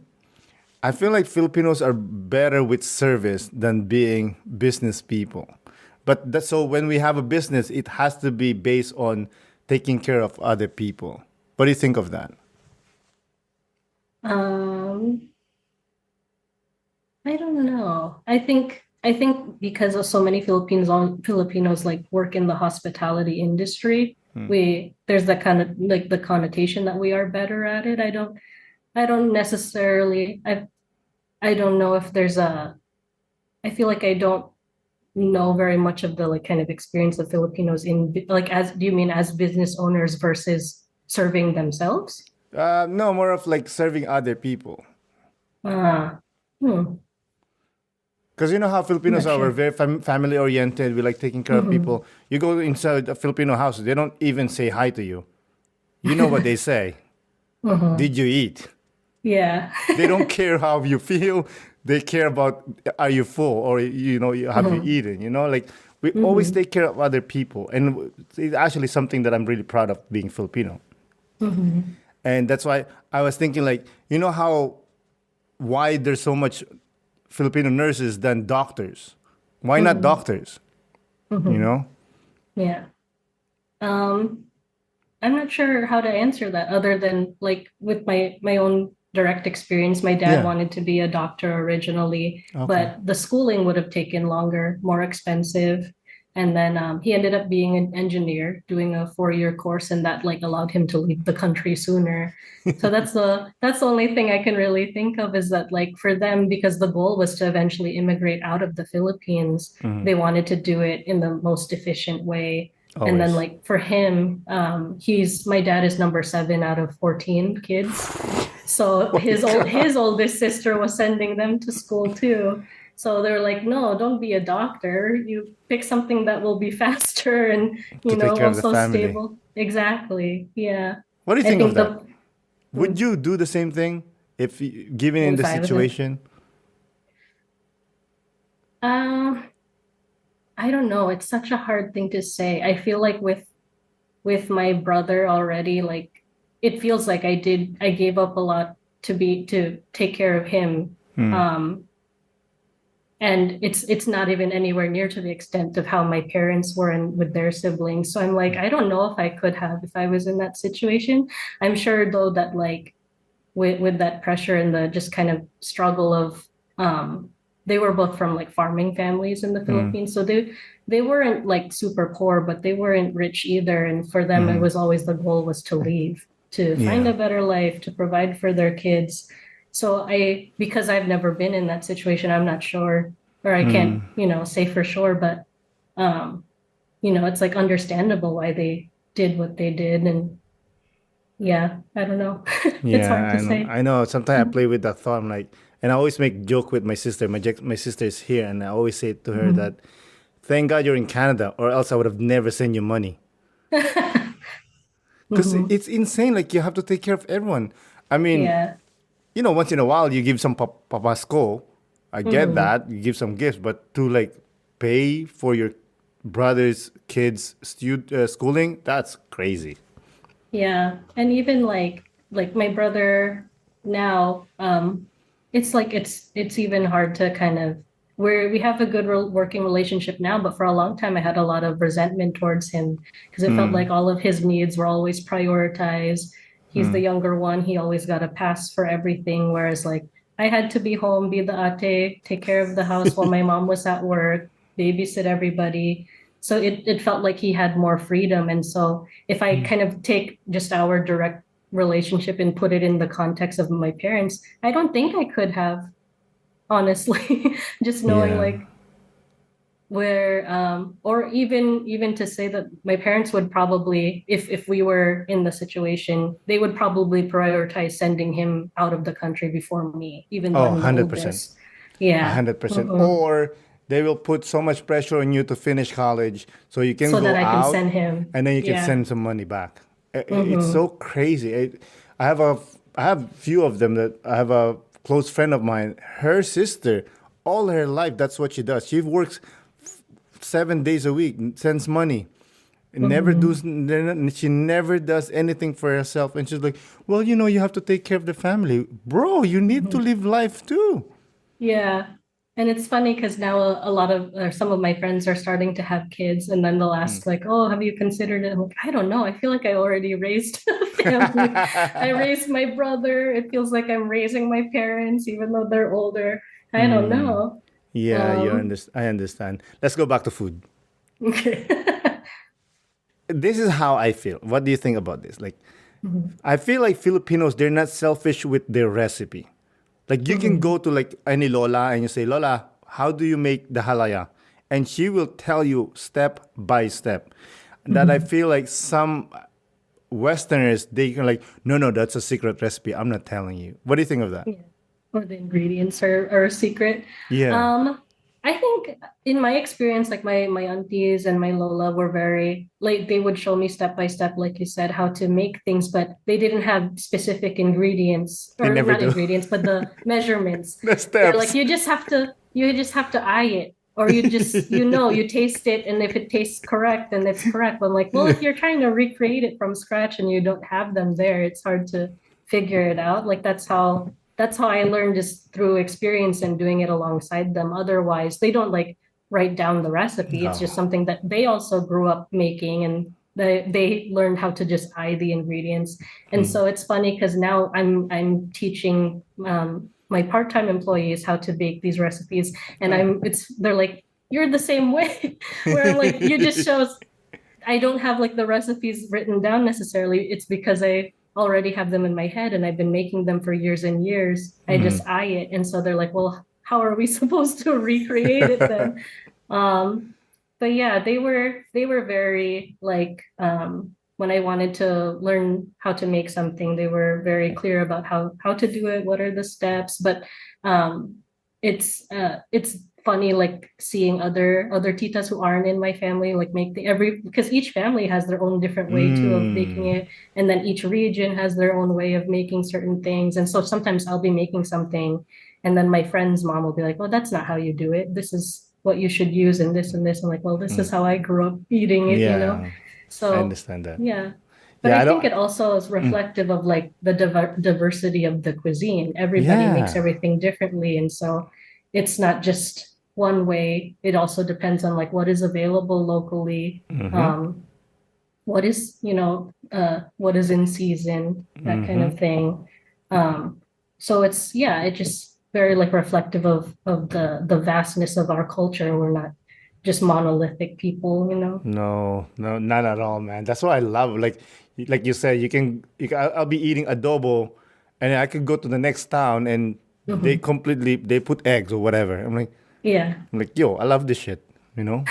Speaker 2: I feel like Filipinos are better with service than being business people. But so when we have a business, it has to be based on taking care of other people. What do you think of that?
Speaker 3: Um, I don't know. I think because of so many Filipinos like work in the hospitality industry, there's that kind of like the connotation that we are better at it. I don't necessarily I don't know if there's a I feel like I don't know very much of the like kind of experience of Filipinos in like as do you mean as business owners versus serving themselves?
Speaker 2: No, more of like serving other people.
Speaker 3: Ah,
Speaker 2: Because you know how
Speaker 3: I'm
Speaker 2: Filipinos
Speaker 3: not
Speaker 2: are, we're
Speaker 3: sure.
Speaker 2: very family oriented. We like taking care of
Speaker 3: Hmm.
Speaker 2: people. You go inside a Filipino house, they don't even say hi to you. You know what they say?
Speaker 3: Hmm.
Speaker 2: Did you eat?
Speaker 3: Yeah.
Speaker 2: They don't care how you feel. They care about are you full or have you
Speaker 3: Hmm.
Speaker 2: eaten? Like we always
Speaker 3: Hmm.
Speaker 2: take care of other people, and it's actually something that I'm really proud of being Filipino.
Speaker 3: Hmm.
Speaker 2: And that's why I was thinking, like, how why there's so much Filipino nurses than doctors? Why not
Speaker 3: Hmm.
Speaker 2: doctors? You
Speaker 3: Hmm.
Speaker 2: know?
Speaker 3: Yeah. Um, I'm not sure how to answer that other than like with my own direct experience. My dad
Speaker 2: Yeah.
Speaker 3: wanted to be a doctor originally,
Speaker 2: Okay.
Speaker 3: but the schooling would have taken longer, more expensive. And then he ended up being an engineer, doing a 4-year course, and that like allowed him to leave the country sooner. So that's the only thing I can really think of is that like for them, because the goal was to eventually immigrate out of the Philippines, they wanted to do it in the most efficient way. And then
Speaker 2: Always.
Speaker 3: like for him, my dad is number 7 out of 14 kids. So
Speaker 2: Oh my God.
Speaker 3: his oldest sister was sending them to school too. So they're like, no, don't be a doctor. You pick something that will be faster and,
Speaker 2: To take care of the
Speaker 3: also
Speaker 2: family.
Speaker 3: stable. Exactly. Yeah.
Speaker 2: What do you
Speaker 3: I
Speaker 2: think of
Speaker 3: think
Speaker 2: that?
Speaker 3: the
Speaker 2: Would you do the same thing given in the
Speaker 3: if I was in
Speaker 2: situation?
Speaker 3: uh I don't know. It's such a hard thing to say. I feel like with my brother already, like it feels like I gave up a lot to take care of him. Um, and it's not even anywhere near to the extent of how my parents were and with their siblings. So I'm like, I don't know if I could have if I was in that situation. I'm sure though that like with that pressure and the just kind of struggle of they were both from like farming families in the Philippines. So they weren't like super poor, but they weren't rich either. And for them it was always the goal was to leave, to find
Speaker 2: Yeah.
Speaker 3: a better life, to provide for their kids. So because I've never been in that situation, I'm not sure, or I can't, say for sure, but um, it's like understandable why they did what they did. And yeah, I don't know. It's
Speaker 2: Yeah,
Speaker 3: hard to
Speaker 2: I know.
Speaker 3: say.
Speaker 2: I know. Sometimes I play with that thought. I'm like, and I always make joke with my sister. My sister is here, and I always say to her
Speaker 3: Mhm.
Speaker 2: that, "Thank God you're in Canada, or else I would have never sent you money." Because
Speaker 3: Hmm.
Speaker 2: it's insane. Like you have to take care of everyone. I mean,
Speaker 3: Yeah.
Speaker 2: once in a while you give some papasko. I get
Speaker 3: Hmm.
Speaker 2: that. You give some gifts, but to like pay for your brother's kids' schooling, that's crazy.
Speaker 3: Yeah. And even like my brother now, it's like it's even hard to kind of where we have a good working relationship now, but for a long time I had a lot of resentment towards him because it felt like all of his needs were always prioritized. He's the younger one, he always got a pass for everything, whereas like I had to be home, be the ate, take care of the house while my mom was at work, babysit everybody. So it felt like he had more freedom. And so if I kind of take just our direct relationship and put it in the context of my parents, I don't think I could have, honestly, just knowing
Speaker 2: Yeah.
Speaker 3: like where or even to say that my parents would probably if we were in the situation, they would probably prioritize sending him out of the country before me, even though
Speaker 2: Oh,
Speaker 3: I'm the
Speaker 2: 100%.
Speaker 3: oldest. Yeah.
Speaker 2: 100%.
Speaker 3: Hmm.
Speaker 2: Or they will put so much pressure on you to finish college so you can
Speaker 3: So that
Speaker 2: go
Speaker 3: I can
Speaker 2: out
Speaker 3: send him.
Speaker 2: and then you can
Speaker 3: Yeah.
Speaker 2: send some money back. It's so
Speaker 3: Hmm.
Speaker 2: crazy. I have few of them that I have a close friend of mine. Her sister, all her life, that's what she does. She works 7 days a week, sends money.
Speaker 3: Hmm.
Speaker 2: She never does anything for herself. And she's like, well, you have to take care of the family. Bro, you need to
Speaker 3: Hmm.
Speaker 2: live life too.
Speaker 3: Yeah. And it's funny because now a lot of or some of my friends are starting to have kids, and then they'll ask like, "Oh, have you considered it?" I'm like, I don't know. I feel like I already raised a family. I raised my brother. It feels like I'm raising my parents, even though they're older. I don't know.
Speaker 2: Yeah,
Speaker 3: Um,
Speaker 2: I understand. Let's go back to food.
Speaker 3: okay.
Speaker 2: this is how I feel. What do you think about this? Like,
Speaker 3: Mhm.
Speaker 2: I feel like Filipinos, they're not selfish with their recipe. Like you can
Speaker 3: Mhm.
Speaker 2: go to like any Lola and you say, Lola, how do you make the halaya? And she will tell you step by step. That I
Speaker 3: Mhm.
Speaker 2: feel like some Westerners, they can like, no, no, that's a secret recipe. I'm not telling you. What do you think of that?
Speaker 3: Yeah. Or the ingredients are a secret.
Speaker 2: Yeah.
Speaker 3: Um, I think in my experience, like my aunties and my Lola were very like they would show me step by step, like you said, how to make things, but they didn't have specific ingredients
Speaker 2: They
Speaker 3: or
Speaker 2: never
Speaker 3: not
Speaker 2: do.
Speaker 3: ingredients, but the measurements.
Speaker 2: The
Speaker 3: They're like
Speaker 2: steps.
Speaker 3: you just have to eye it. Or you taste it, and if it tastes correct, then it's correct. But I'm like, well, if you're trying to recreate it from scratch and you don't have them there, it's hard to figure it out. Like that's how I learned, just through experience and doing it alongside them. Otherwise, they don't like write down the recipe. It's just
Speaker 2: No.
Speaker 3: something that they also grew up making, and they learned how to just eye the ingredients. And
Speaker 2: Mm.
Speaker 3: so it's funny because now I'm teaching my part-time employees how to bake these recipes, and
Speaker 2: Oh.
Speaker 3: they're like, you're the same way, where I'm like, you just shows I don't have like the recipes written down necessarily. It's because I already have them in my head and I've been making them for years and years. I just
Speaker 2: Mhm.
Speaker 3: eye it. And so they're like, well, how are we supposed to recreate it then? Um, but yeah, they were very like when I wanted to learn how to make something, they were very clear about how to do it, what are the steps. But um it's funny like seeing other titas who aren't in my family like make the every because each family has their own different way too of making
Speaker 2: Mm.
Speaker 3: it, and then each region has their own way of making certain things. And so sometimes I'll be making something, and then my friend's mom will be like, well, that's not how you do it, this is what you should use and this and this. I'm like, well, this is
Speaker 2: Mm.
Speaker 3: how I grew up eating it.
Speaker 2: Yeah, I
Speaker 3: So
Speaker 2: understand that.
Speaker 3: yeah. But
Speaker 2: Yeah,
Speaker 3: I
Speaker 2: I
Speaker 3: think
Speaker 2: don't.
Speaker 3: it also is
Speaker 2: Mm.
Speaker 3: reflective of like the diversity of the cuisine. Everybody makes
Speaker 2: Yeah.
Speaker 3: everything differently. And so it's not just one way. It also depends on like what is available locally,
Speaker 2: Mm-hmm.
Speaker 3: um, what is in season, that kind
Speaker 2: Mm-hmm.
Speaker 3: of thing. So it's yeah, it just very like reflective of the vastness of our culture. We're not just monolithic people.
Speaker 2: No, no, not at all, man. That's what I love. Like you said, I'll be eating adobo, and I could go to the next town, and
Speaker 3: Mhm.
Speaker 2: they put eggs or whatever.
Speaker 3: Yeah.
Speaker 2: I'm like, yo, I love this shit. You know,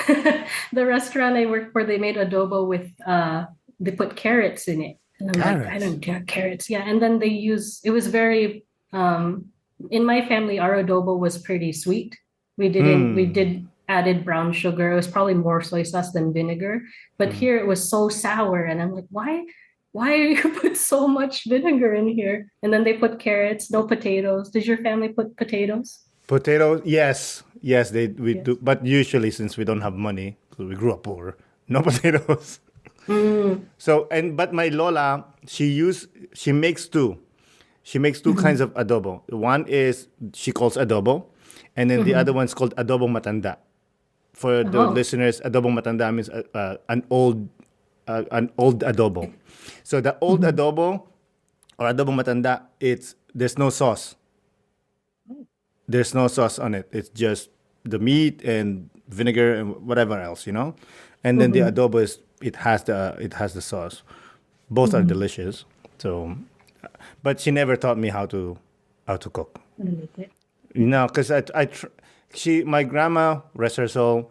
Speaker 3: The restaurant I worked for, they made adobo with they put carrots in it. And I'm like, I
Speaker 2: carrots.
Speaker 3: don't do carrots. Yeah. And then it was very in my family, our adobo was pretty sweet. We
Speaker 2: Hmm.
Speaker 3: did added brown sugar. It was probably more soy sauce than vinegar. But
Speaker 2: Hmm.
Speaker 3: here it was so sour. And I'm like, why are you put so much vinegar in here? And then they put carrots, no potatoes. Did your family put potatoes?
Speaker 2: Potatoes, yes, yes, we do.
Speaker 3: Yes.
Speaker 2: But usually, since we don't have money, because we grew up poor, no potatoes.
Speaker 3: Mm.
Speaker 2: But my Lola, she makes two. She makes two kinds
Speaker 3: Mhm.
Speaker 2: of adobo. One is she calls adobo, and then the other
Speaker 3: Mhm.
Speaker 2: one's called adobo matanda. For the
Speaker 3: Oh.
Speaker 2: listeners, adobo matanda means an old adobo. So the old
Speaker 3: Mhm.
Speaker 2: adobo or adobo matanda, there's no sauce. There's no sauce on it. It's just the meat and vinegar and whatever else. And then the
Speaker 3: Mhm.
Speaker 2: adobo it has the sauce. Both are
Speaker 3: Mhm.
Speaker 2: delicious. So, but she never taught me how to cook.
Speaker 3: I like it.
Speaker 2: Because my grandma, rest her soul,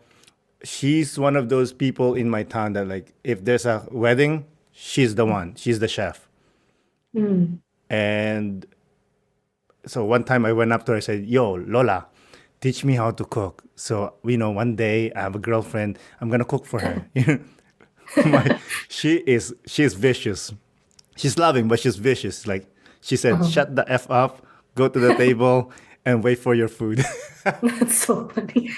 Speaker 2: she's one of those people in my town that like if there's a wedding, she's the one. She's the chef.
Speaker 3: Mm.
Speaker 2: And so one time I went up to her and said, "Yo, Lola, teach me how to cook." So one day I have a girlfriend. I'm gonna cook for her. My, she's vicious. She's loving, but she's vicious. Like she said,
Speaker 3: Um,
Speaker 2: "Shut the f up, go to the table, and wait for your food."
Speaker 3: that's so funny.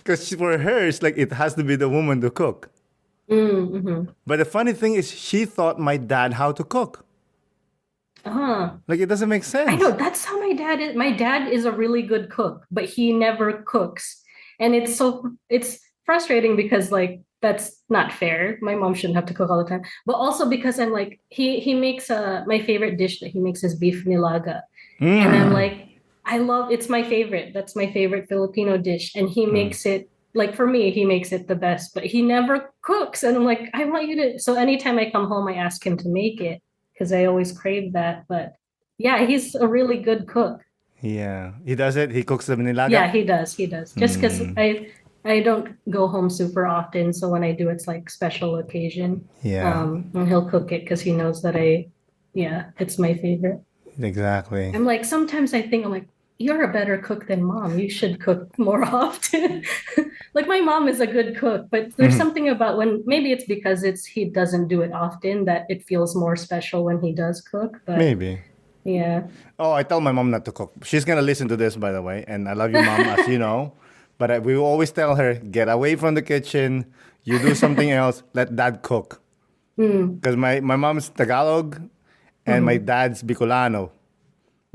Speaker 2: Because for her, it's like it has to be the woman to cook.
Speaker 3: Mm-hmm.
Speaker 2: But the funny thing is, she taught my dad how to cook.
Speaker 3: Ah,
Speaker 2: Like it doesn't make
Speaker 3: I know
Speaker 2: sense.
Speaker 3: that's how my dad is. My dad is a really good cook, but he never cooks. And it's frustrating because like that's not fair. My mom shouldn't have to cook all the time. But also because I'm like he makes my favorite dish that he makes is beef nilaga. And I'm
Speaker 2: Mm.
Speaker 3: like, I love it's my favorite. That's my favorite Filipino dish. And he makes it like for me, he makes it the best, but he never cooks. And I'm like, I want you to. So anytime I come home, I ask him to make it because I always crave that. But yeah, he's a really good cook.
Speaker 2: Yeah. He does it. He cooks the nilaga.
Speaker 3: Yeah, he does. He does. Just because
Speaker 2: Mm,
Speaker 3: I don't go home super often, so when I do, it's like special occasion.
Speaker 2: yeah,
Speaker 3: And he'll cook it because he knows that yeah, it's my favorite.
Speaker 2: exactly.
Speaker 3: I'm like, sometimes I'm like, you're a better cook than mom. You should cook more often. Like my mom is a good cook, but there's
Speaker 2: Mhm.
Speaker 3: something about when maybe it's because he doesn't do it often that it feels more special when he does cook. But
Speaker 2: Maybe.
Speaker 3: yeah.
Speaker 2: Oh, I tell my mom not to cook. She's gonna listen to this, by the way. And I love you, mom, as you know. But we always tell her, get away from the kitchen. You do something else. Let dad cook.
Speaker 3: Mm,
Speaker 2: Because my mom's Tagalog and my
Speaker 3: mm,
Speaker 2: dad's Bicolano.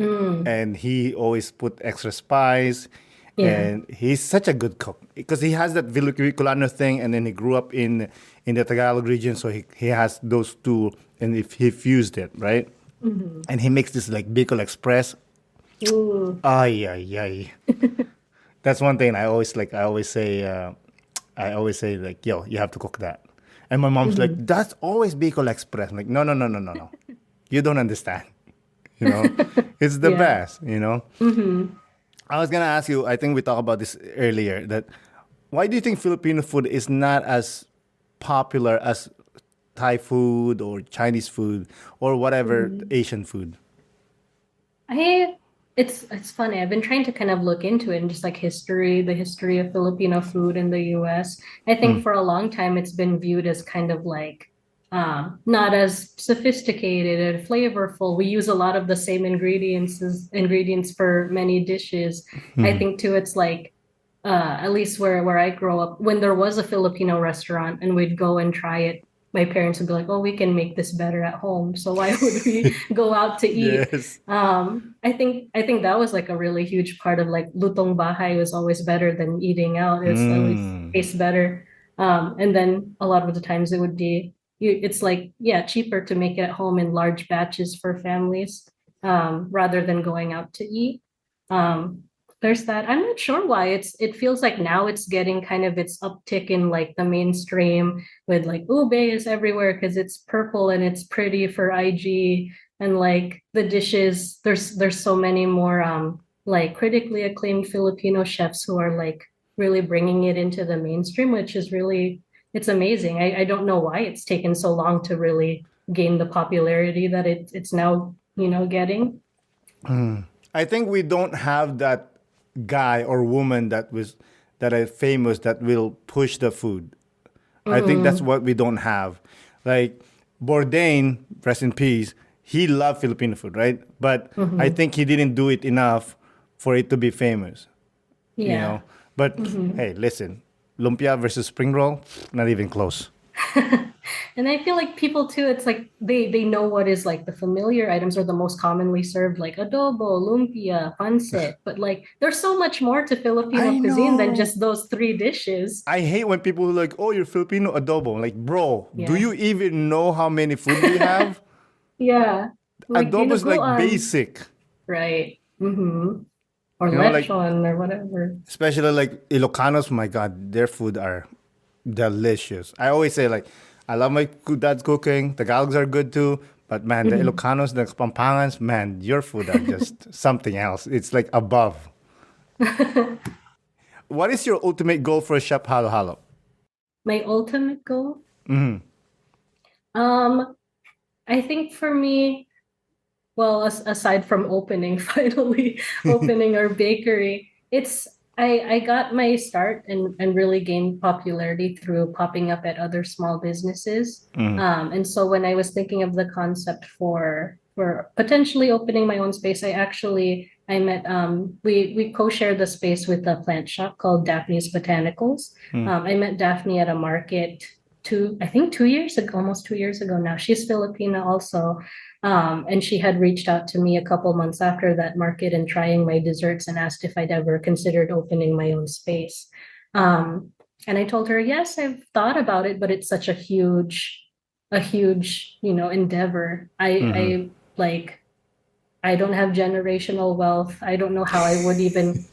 Speaker 3: mm.
Speaker 2: And he always put extra spice.
Speaker 3: Yeah.
Speaker 2: And he's such a good cook because he has that Bicolano thing, and then he grew up in the Tagalog region, so he has those two, and if he fused it right,
Speaker 3: Mm-hmm.
Speaker 2: and he makes this like Bicol Express.
Speaker 3: Ooh.
Speaker 2: Ay ay ay. That's one thing I always like. I always say like, yo, you have to cook that. And my mom's like,
Speaker 3: Mm-hmm.
Speaker 2: that's always Bicol Express. I'm like, no, no, no, no, no, no. You don't understand. You know, it's the
Speaker 3: Yeah.
Speaker 2: best. You know.
Speaker 3: Mm-hmm.
Speaker 2: I was gonna ask you. I think we talked about this earlier. That why do you think Filipino food is not as popular as Thai food or Chinese food or whatever
Speaker 3: Mm-hmm.
Speaker 2: Asian food?
Speaker 3: I it's funny. I've been trying to kind of look into it and just like the history of Filipino food in the US. I think
Speaker 2: Mm,
Speaker 3: for a long time it's been viewed as kind of like not as sophisticated and flavorful. We use a lot of the same ingredients for many dishes. I
Speaker 2: mhm.
Speaker 3: think too it's like at least where I grow up, when there was a Filipino restaurant and we'd go and try it, my parents would be like, "Oh, we can make this better at home. So why would we go out to eat?"
Speaker 2: Yes.
Speaker 3: I think that was like a really huge part of like lutong bahay was always better than eating out. It's at least
Speaker 2: Mm.
Speaker 3: tastes better. And then a lot of the times it would be it's like yeah cheaper to make it at home in large batches for families rather than going out to eat. Um, there's that. I'm not sure why it feels like now it's getting kind of its uptick in like the mainstream with like ube is everywhere because it's purple and it's pretty for IG and like the dishes there's so many more like critically acclaimed Filipino chefs who are like really bringing it into the mainstream, which is really it's amazing. I don't know why it's taken so long to really gain the popularity that it's now, getting.
Speaker 2: I think we don't have that guy or woman that are famous that will push the food. I think that's
Speaker 3: Mm,
Speaker 2: what we don't have. Like Bourdain, rest in peace, he loved Filipino food, right? But I
Speaker 3: mm-hmm.
Speaker 2: think he didn't do it enough for it to be famous, you know.
Speaker 3: Yeah.
Speaker 2: But
Speaker 3: Mm-hmm.
Speaker 2: hey, listen, lumpia versus spring roll, not even close.
Speaker 3: And I feel like people too, it's like they know what is like the familiar items or the most commonly served, like adobo, lumpia, pancit. But like there's so much more to Filipino
Speaker 2: I
Speaker 3: cuisine than
Speaker 2: know.
Speaker 3: just those three dishes.
Speaker 2: I hate when people are like, "Oh, you're Filipino adobo." Like, bro, do
Speaker 3: Yeah.
Speaker 2: you even know how many food we have?
Speaker 3: Yeah. Like
Speaker 2: Adobo is like
Speaker 3: dinuguan.
Speaker 2: basic,
Speaker 3: Right. Mm-hmm. Or
Speaker 2: like
Speaker 3: lechon or whatever.
Speaker 2: especially like Ilocanos. My God, their food are delicious. I always say like, I love my dad's cooking. Tagalogs are good too, but man, the
Speaker 3: Mhm.
Speaker 2: Ilocanos, the Pampangans, man, your food are just something else. It's like above. What is your ultimate goal for a Chef Halo Halo?
Speaker 3: My ultimate goal. Um, I think for me, well, aside from opening, finally opening our bakery, it's I got my start and really gained popularity through popping up at other small businesses. And so when I was thinking of the concept for potentially opening my own space, I met we co-shared the space with a plant shop called Daphne's Botanicals. I met Daphne at a market I think 2 years ago, almost 2 years ago now. She's Filipina also. And she had reached out to me a couple months after that market and trying my desserts and asked if I'd ever considered opening my own space. Um, and I told her, yes, I've thought about it, but it's such a huge, endeavor. I like, I don't have generational wealth. I don't know how I would even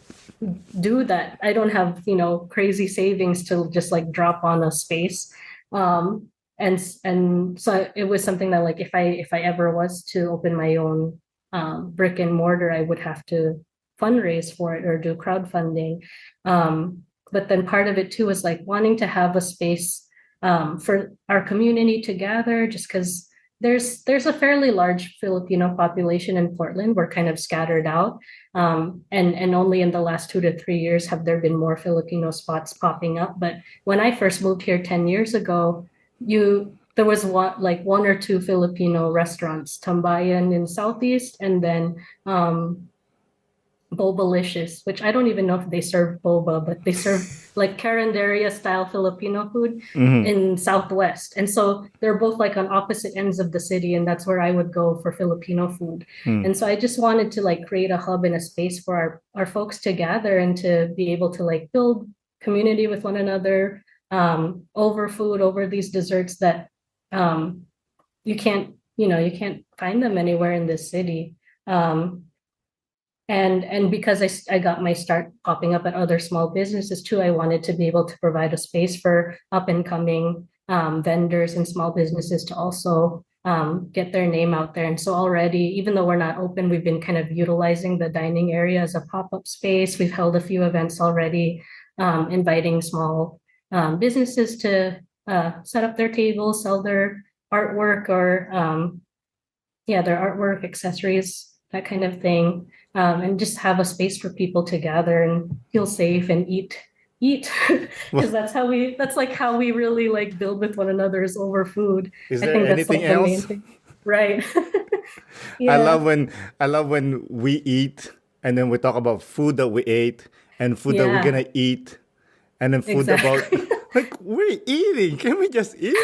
Speaker 3: do that. I don't have, crazy savings to just like drop on a space. And so it was something that like if I ever was to open my own brick and mortar, I would have to fundraise for it or do crowdfunding. But then part of it too was like wanting to have a space for our community to gather, just because there's a fairly large Filipino population in Portland. We're kind of scattered out. And only in the last 2 to 3 years have there been more Filipino spots popping up. But when I first moved here 10 years ago, there was one or two Filipino restaurants, Tambayan in Southeast, and then Bobalicious, which I don't even know if they serve boba, but they serve like Carinderia style Filipino food in Southwest. And so they're both like on opposite ends of the city, and that's where I would go for Filipino food. And so I just wanted to like create a hub and a space for our folks to gather and to be able to like build community with one another, over food, over these desserts that you can't find them anywhere in this city. And because I got my start popping up at other small businesses too, I wanted to be able to provide a space for up and coming vendors and small businesses to also get their name out there. And so already, even though we're not open, we've been kind of utilizing the dining area as a pop-up space. We've held a few events already, inviting small businesses to set up their tables, sell their artwork or their artwork, accessories, that kind of thing. And just have a space for people to gather and feel safe and eat because that's like how we really like build with one another is over food.
Speaker 2: Is
Speaker 3: I
Speaker 2: there
Speaker 3: think that's
Speaker 2: anything
Speaker 3: like the main
Speaker 2: else?
Speaker 3: thing. Right.
Speaker 2: I
Speaker 3: Yeah.
Speaker 2: love when we eat and then we talk about food that we ate and food that we're
Speaker 3: Yeah,
Speaker 2: gonna eat and then food about
Speaker 3: exactly.
Speaker 2: like we're eating. Can we just eat?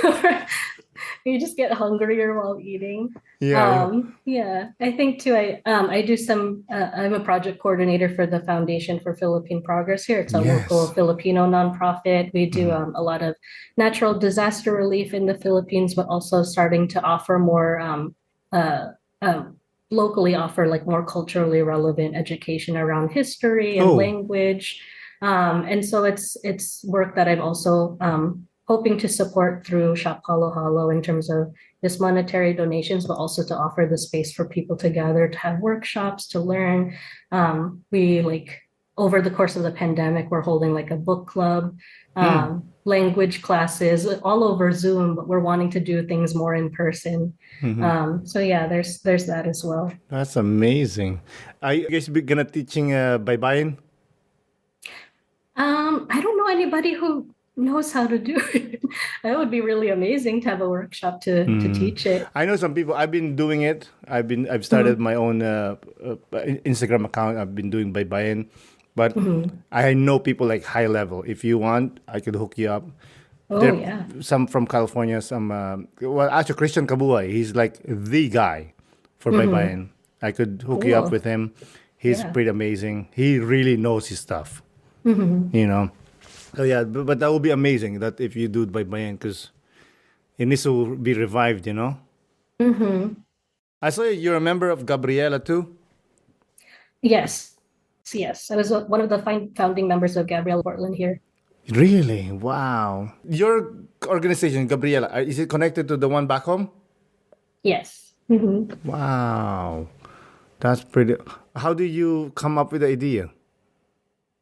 Speaker 3: You just get hungrier while eating.
Speaker 2: Yeah.
Speaker 3: Yeah, I think too. I do some. I'm a project coordinator for the Foundation for Philippine Progress here. It's a local
Speaker 2: Yes.
Speaker 3: Filipino nonprofit. We do
Speaker 2: Mhm.
Speaker 3: a lot of natural disaster relief in the Philippines, but also starting to offer more uh, locally offer like more culturally relevant education around history and
Speaker 2: Oh,
Speaker 3: language. And so it's work that I'm also hoping to support through Shop Halo Halo in terms of this monetary donations, but also to offer the space for people to gather, to have workshops, to learn. We like over the course of the pandemic, we're holding like a book club,
Speaker 2: hmm.
Speaker 3: language classes, all over Zoom, but we're wanting to do things more in person.
Speaker 2: Hmm.
Speaker 3: So yeah, there's that as well.
Speaker 2: That's amazing. Are you guys gonna teaching baybayin?
Speaker 3: I don't know anybody who knows how to do it. That would be really amazing to have a workshop to
Speaker 2: Mm.
Speaker 3: teach it.
Speaker 2: I know some people. I've been doing it. I've started
Speaker 3: Mhm,
Speaker 2: my own Instagram account. I've been doing baybayin, but
Speaker 3: mhm.
Speaker 2: I know people like high level. If you want, I could hook you up.
Speaker 3: Oh
Speaker 2: There,
Speaker 3: yeah.
Speaker 2: some from California. Some well, actually Christian Kabuay. He's like the guy for
Speaker 3: Hmm.
Speaker 2: baybayin. I could hook you up
Speaker 3: Cool.
Speaker 2: with him. He's
Speaker 3: Yeah.
Speaker 2: pretty amazing. He really knows his stuff.
Speaker 3: Hmm.
Speaker 2: You know. So yeah, but that would be amazing. That if you do it baybayin, because it needs to be revived. You know.
Speaker 3: Hmm.
Speaker 2: I saw you're a member of Gabriela too.
Speaker 3: Yes. Yes. I was one of the founding members of Gabriala Portland here.
Speaker 2: Really? Wow. Your organization, Gabriela, is it connected to the one back home?
Speaker 3: Yes. Hmm.
Speaker 2: Wow. That's pretty. How do you come up with the idea?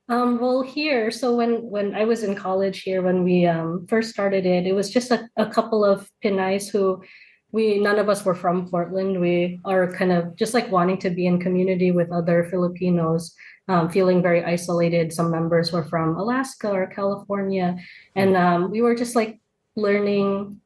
Speaker 3: Well, here, so when I was in college here, when we first started it, it was just a couple of Pinays who none of us were from Portland. We are kind of just like wanting to be in community with other Filipinos, feeling very isolated. Some members were from Alaska or California, and we were just like learning,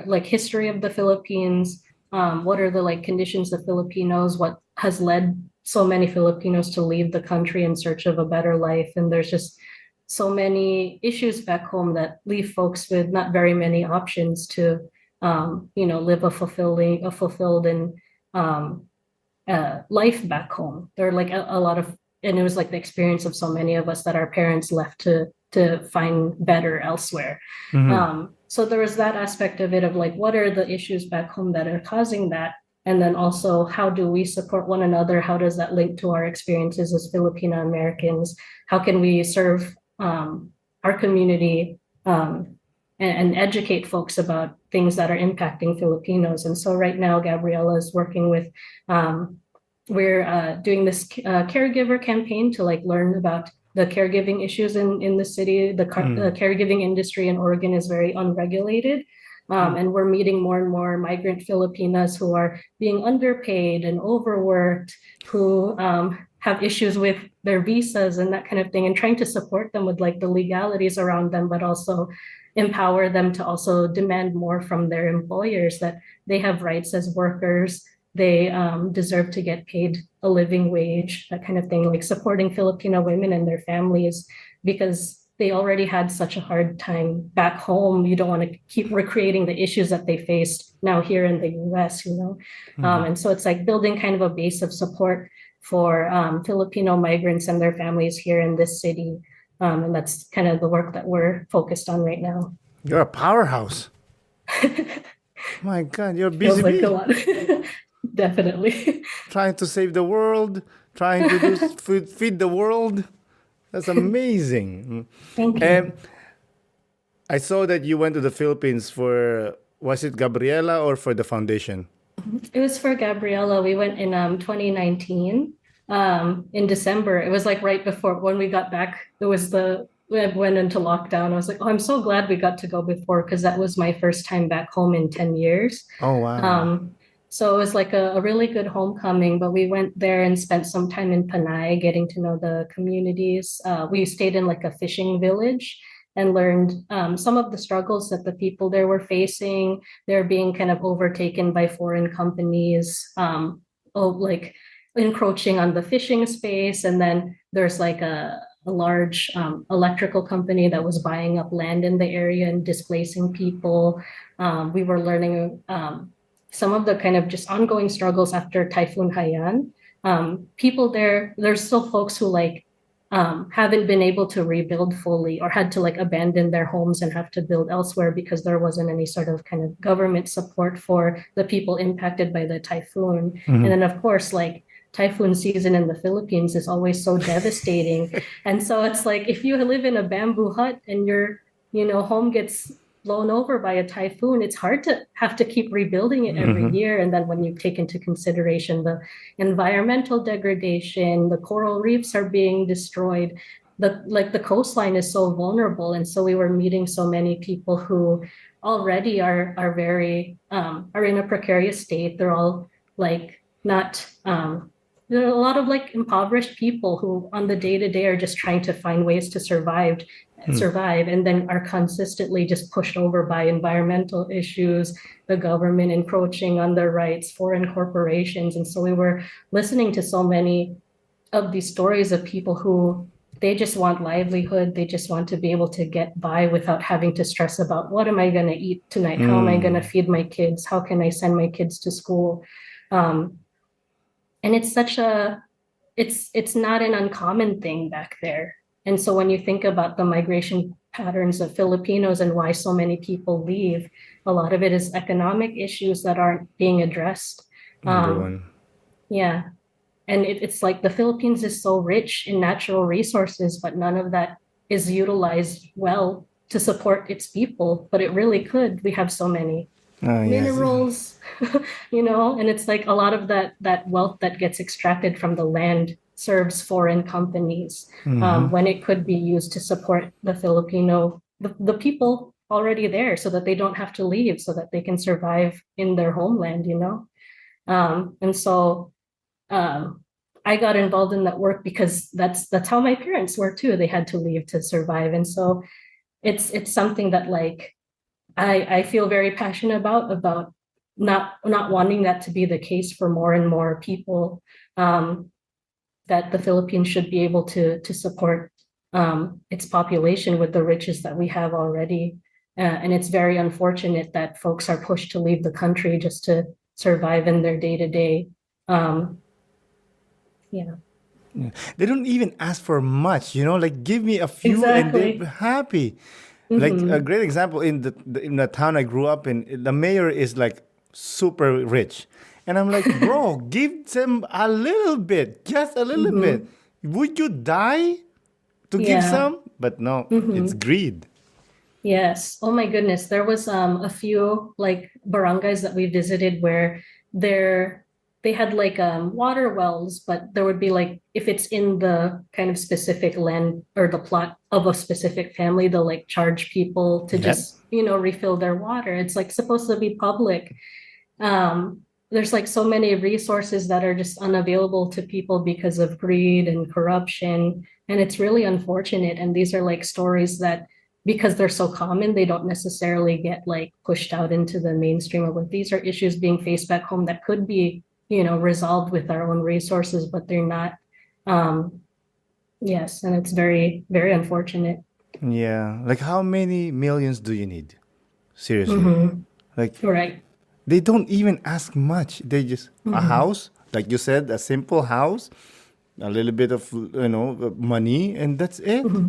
Speaker 3: like history of the Philippines. What are the like conditions of Filipinos? What has led so many Filipinos to leave the country in search of a better life. And there's just so many issues back home that leave folks with not very many options to, live a fulfilled and um, life back home. There are like a lot of, and it was like the experience of so many of us that our parents left to find better elsewhere.
Speaker 2: Mm-hmm.
Speaker 3: So there was that aspect of it of like, what are the issues back home that are causing that? And then also, how do we support one another? How does that link to our experiences as Filipino-Americans? How can we serve our community and educate folks about things that are impacting Filipinos? And so right now, Gabriela is working with, we're doing this caregiver campaign to like learn about the caregiving issues in the city. The caregiving industry in Oregon is very unregulated. And we're meeting more and more migrant Filipinas who are being underpaid and overworked, who have issues with their visas and that kind of thing, and trying to support them with like the legalities around them, but also empower them to also demand more from their employers, that they have rights as workers. They deserve to get paid a living wage, that kind of thing, like supporting Filipino women and their families, because they already had such a hard time back home. You don't want to keep recreating the issues that they faced now here in the US, you know? And so it's like building kind of a base of support for Filipino migrants and their families here in this city. And that's kind of the work that we're focused on right now.
Speaker 2: You're a powerhouse. My God, you're busy
Speaker 3: Feels like
Speaker 2: bee.
Speaker 3: a lot. Definitely.
Speaker 2: Trying to save the world, trying to do feed the world. That's amazing.
Speaker 3: Thank you.
Speaker 2: And I saw that you went to the Philippines for, was it Gabriela or for the foundation?
Speaker 3: It was for Gabriela. We went in 2019 in December. It was like right before when we got back. We went into lockdown. I was like, oh, I'm so glad we got to go before, because that was my first time back home in 10 years.
Speaker 2: Oh, wow.
Speaker 3: So it was like a really good homecoming, but we went there and spent some time in Panay getting to know the communities. We stayed in like a fishing village and learned some of the struggles that the people there were facing. They're being kind of overtaken by foreign companies, like encroaching on the fishing space. And then there's like a large electrical company that was buying up land in the area and displacing people. We were learning some of the kind of just ongoing struggles after Typhoon Haiyan. People there's still folks who like haven't been able to rebuild fully, or had to like abandon their homes and have to build elsewhere because there wasn't any sort of kind of government support for the people impacted by the typhoon. And then of course, like typhoon season in the Philippines is always so devastating. And so it's like, if you live in a bamboo hut and your, home gets blown over by a typhoon, it's hard to have to keep rebuilding it every year. And then when you take into consideration the environmental degradation, the coral reefs are being destroyed, the coastline is so vulnerable. And so we were meeting so many people who already are very are in a precarious state. They're all like not there are a lot of like impoverished people who on the day-to-day are just trying to find ways to survive, and then are consistently just pushed over by environmental issues, the government encroaching on their rights, foreign corporations. And so we were listening to so many of these stories of people who they just want livelihood. They just want to be able to get by without having to stress about, what am I going to eat tonight? How am I going to feed my kids? How can I send my kids to school? And it's it's not an uncommon thing back there. And so when you think about the migration patterns of Filipinos and why so many people leave, a lot of it is economic issues that aren't being addressed. Yeah. And it's like the Philippines is so rich in natural resources, but none of that is utilized well to support its people. But it really could. We have so many minerals, and it's like a lot of that wealth that gets extracted from the land serves foreign companies when it could be used to support the Filipino, the people already there, so that they don't have to leave, so that they can survive in their homeland, and so I got involved in that work because that's how my parents were too. They had to leave to survive. And so it's something that like I feel very passionate about not wanting that to be the case for more and more people, that the Philippines should be able to support its population with the riches that we have already. And it's very unfortunate that folks are pushed to leave the country just to survive in their day-to-day.
Speaker 2: They don't even ask for much, like give me a few
Speaker 3: Exactly.
Speaker 2: and they're happy. Like a great example in the town I grew up in, the mayor is like super rich, And I'm like, bro, give them a little bit, just a little bit.
Speaker 3: Mm-hmm.
Speaker 2: Would you die to give
Speaker 3: Yeah.
Speaker 2: some? But no, it's
Speaker 3: Mm-hmm.
Speaker 2: greed.
Speaker 3: Yes. Oh my goodness. There was a few like barangays that we visited where there they had like water wells, but there would be like if it's in the kind of specific land or the plot of a specific family, they'll like charge people to
Speaker 2: Yep.
Speaker 3: just, refill their water. It's like supposed to be public. There's like so many resources that are just unavailable to people because of greed and corruption. And it's really unfortunate. And these are like stories that, because they're so common, they don't necessarily get like pushed out into the mainstream of like these are issues being faced back home that could be, resolved with our own resources, but they're not. Um, yes, and it's very, very unfortunate.
Speaker 2: Yeah. Like, how many millions do you need? Seriously.
Speaker 3: Mm-hmm.
Speaker 2: Like,
Speaker 3: Right.
Speaker 2: they don't even ask much. They just, a
Speaker 3: Mm-hmm.
Speaker 2: house, like you said, a simple house, a little bit of, money, and that's it.
Speaker 3: Mm-hmm.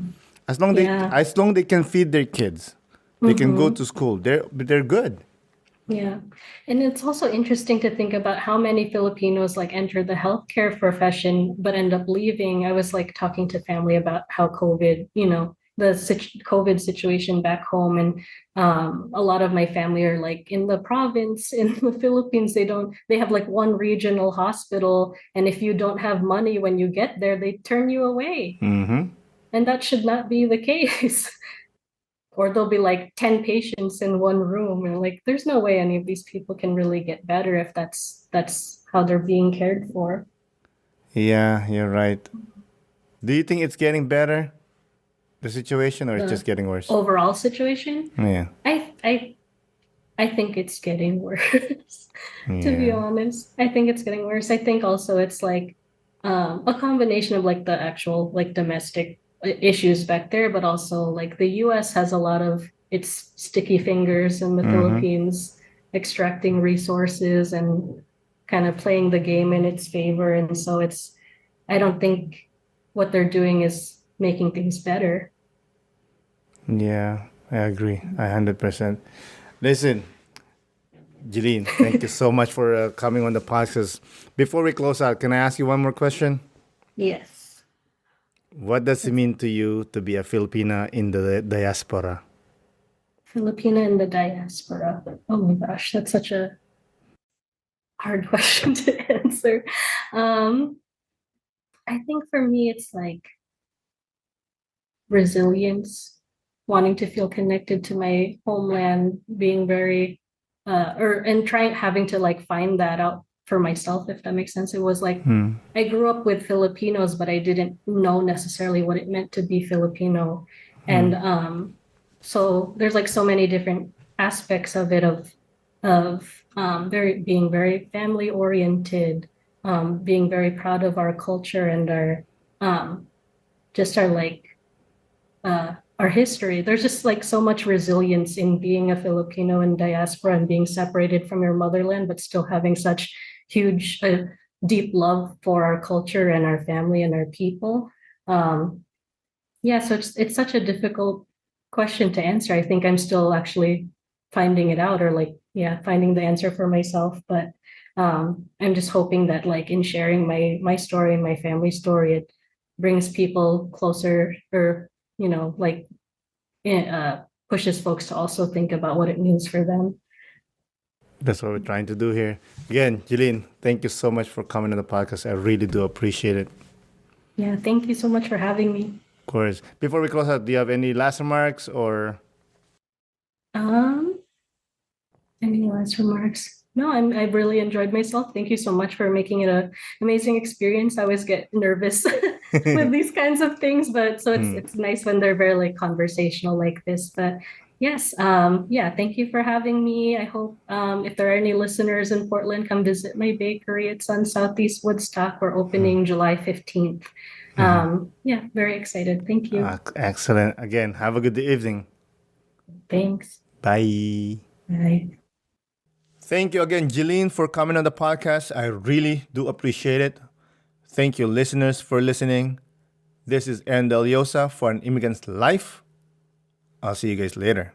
Speaker 3: Yeah.
Speaker 2: As long they can feed their kids, they can go
Speaker 3: Mm-hmm.
Speaker 2: to school. They're good.
Speaker 3: Yeah. And it's also interesting to think about how many Filipinos like enter the healthcare profession but end up leaving. I was like talking to family about how COVID, COVID situation back home. And a lot of my family are like in the province in the Philippines. They have like one regional hospital. And if you don't have money when you get there, they turn you away.
Speaker 2: Mm-hmm.
Speaker 3: And that should not be the case. Or there'll be like 10 patients in one room and like there's no way any of these people can really get better if that's how they're being cared for.
Speaker 2: Yeah, you're right. Do you think it's getting better, the situation, or it's just
Speaker 3: The
Speaker 2: getting worse?
Speaker 3: overall situation,
Speaker 2: Yeah.
Speaker 3: I think it's getting worse. To be
Speaker 2: Yeah.
Speaker 3: honest, I think it's getting worse. I think also it's like a combination of like the actual like domestic issues back there, but also like the US has a lot of its sticky fingers in the
Speaker 2: Mm-hmm.
Speaker 3: Philippines, extracting resources and kind of playing the game in its favor. And so I don't think what they're doing is making things better.
Speaker 2: Yeah, I agree. 100%. Listen, Geleen, thank you so much for coming on the podcast. Before we close out, can I ask you one more question?
Speaker 3: Yes.
Speaker 2: What does it mean to you to be a Filipina in the diaspora?
Speaker 3: Filipina in the diaspora. Oh my gosh, that's such a hard question to answer. Um, I think for me, it's like resilience, wanting to feel connected to my homeland, being very, and trying, having to like find that out for myself, if that makes sense. It was like,
Speaker 2: Hmm.
Speaker 3: I grew up with Filipinos, but I didn't know necessarily what it meant to be Filipino. And so there's like so many different aspects of it of very being very family oriented, being very proud of our culture and our just our like our history. There's just like so much resilience in being a Filipino in diaspora and being separated from your motherland, but still having such huge, deep love for our culture and our family and our people. Um, yeah, so it's such a difficult question to answer. I think I'm still actually finding it out, or like, yeah, finding the answer for myself. But I'm just hoping that like in sharing my story and my family story, it brings people closer, or like pushes folks to also think about what it means for them.
Speaker 2: That's what we're trying to do here. Again, Jeline, thank you so much for coming on the podcast. I really do appreciate it.
Speaker 3: Yeah, thank you so much for having me.
Speaker 2: Of course. Before we close out, do you have any last remarks or?
Speaker 3: Um, any last remarks? No, I've really enjoyed myself. Thank you so much for making it a amazing experience. I always get nervous with these kinds of things, but so it's
Speaker 2: Hmm.
Speaker 3: it's nice when they're very like conversational like this. But yes, yeah, thank you for having me. I hope if there are any listeners in Portland, come visit my bakery. It's on Southeast Woodstock. We're opening July 15th. Yeah, very excited. Thank you.
Speaker 2: Excellent. Again, have a good evening.
Speaker 3: Thanks.
Speaker 2: Bye.
Speaker 3: Bye.
Speaker 2: Thank you again, Jeline, for coming on the podcast. I really do appreciate it. Thank you, listeners, for listening. This is Aaron Deliosa for An Immigrant's Life. I'll see you guys later.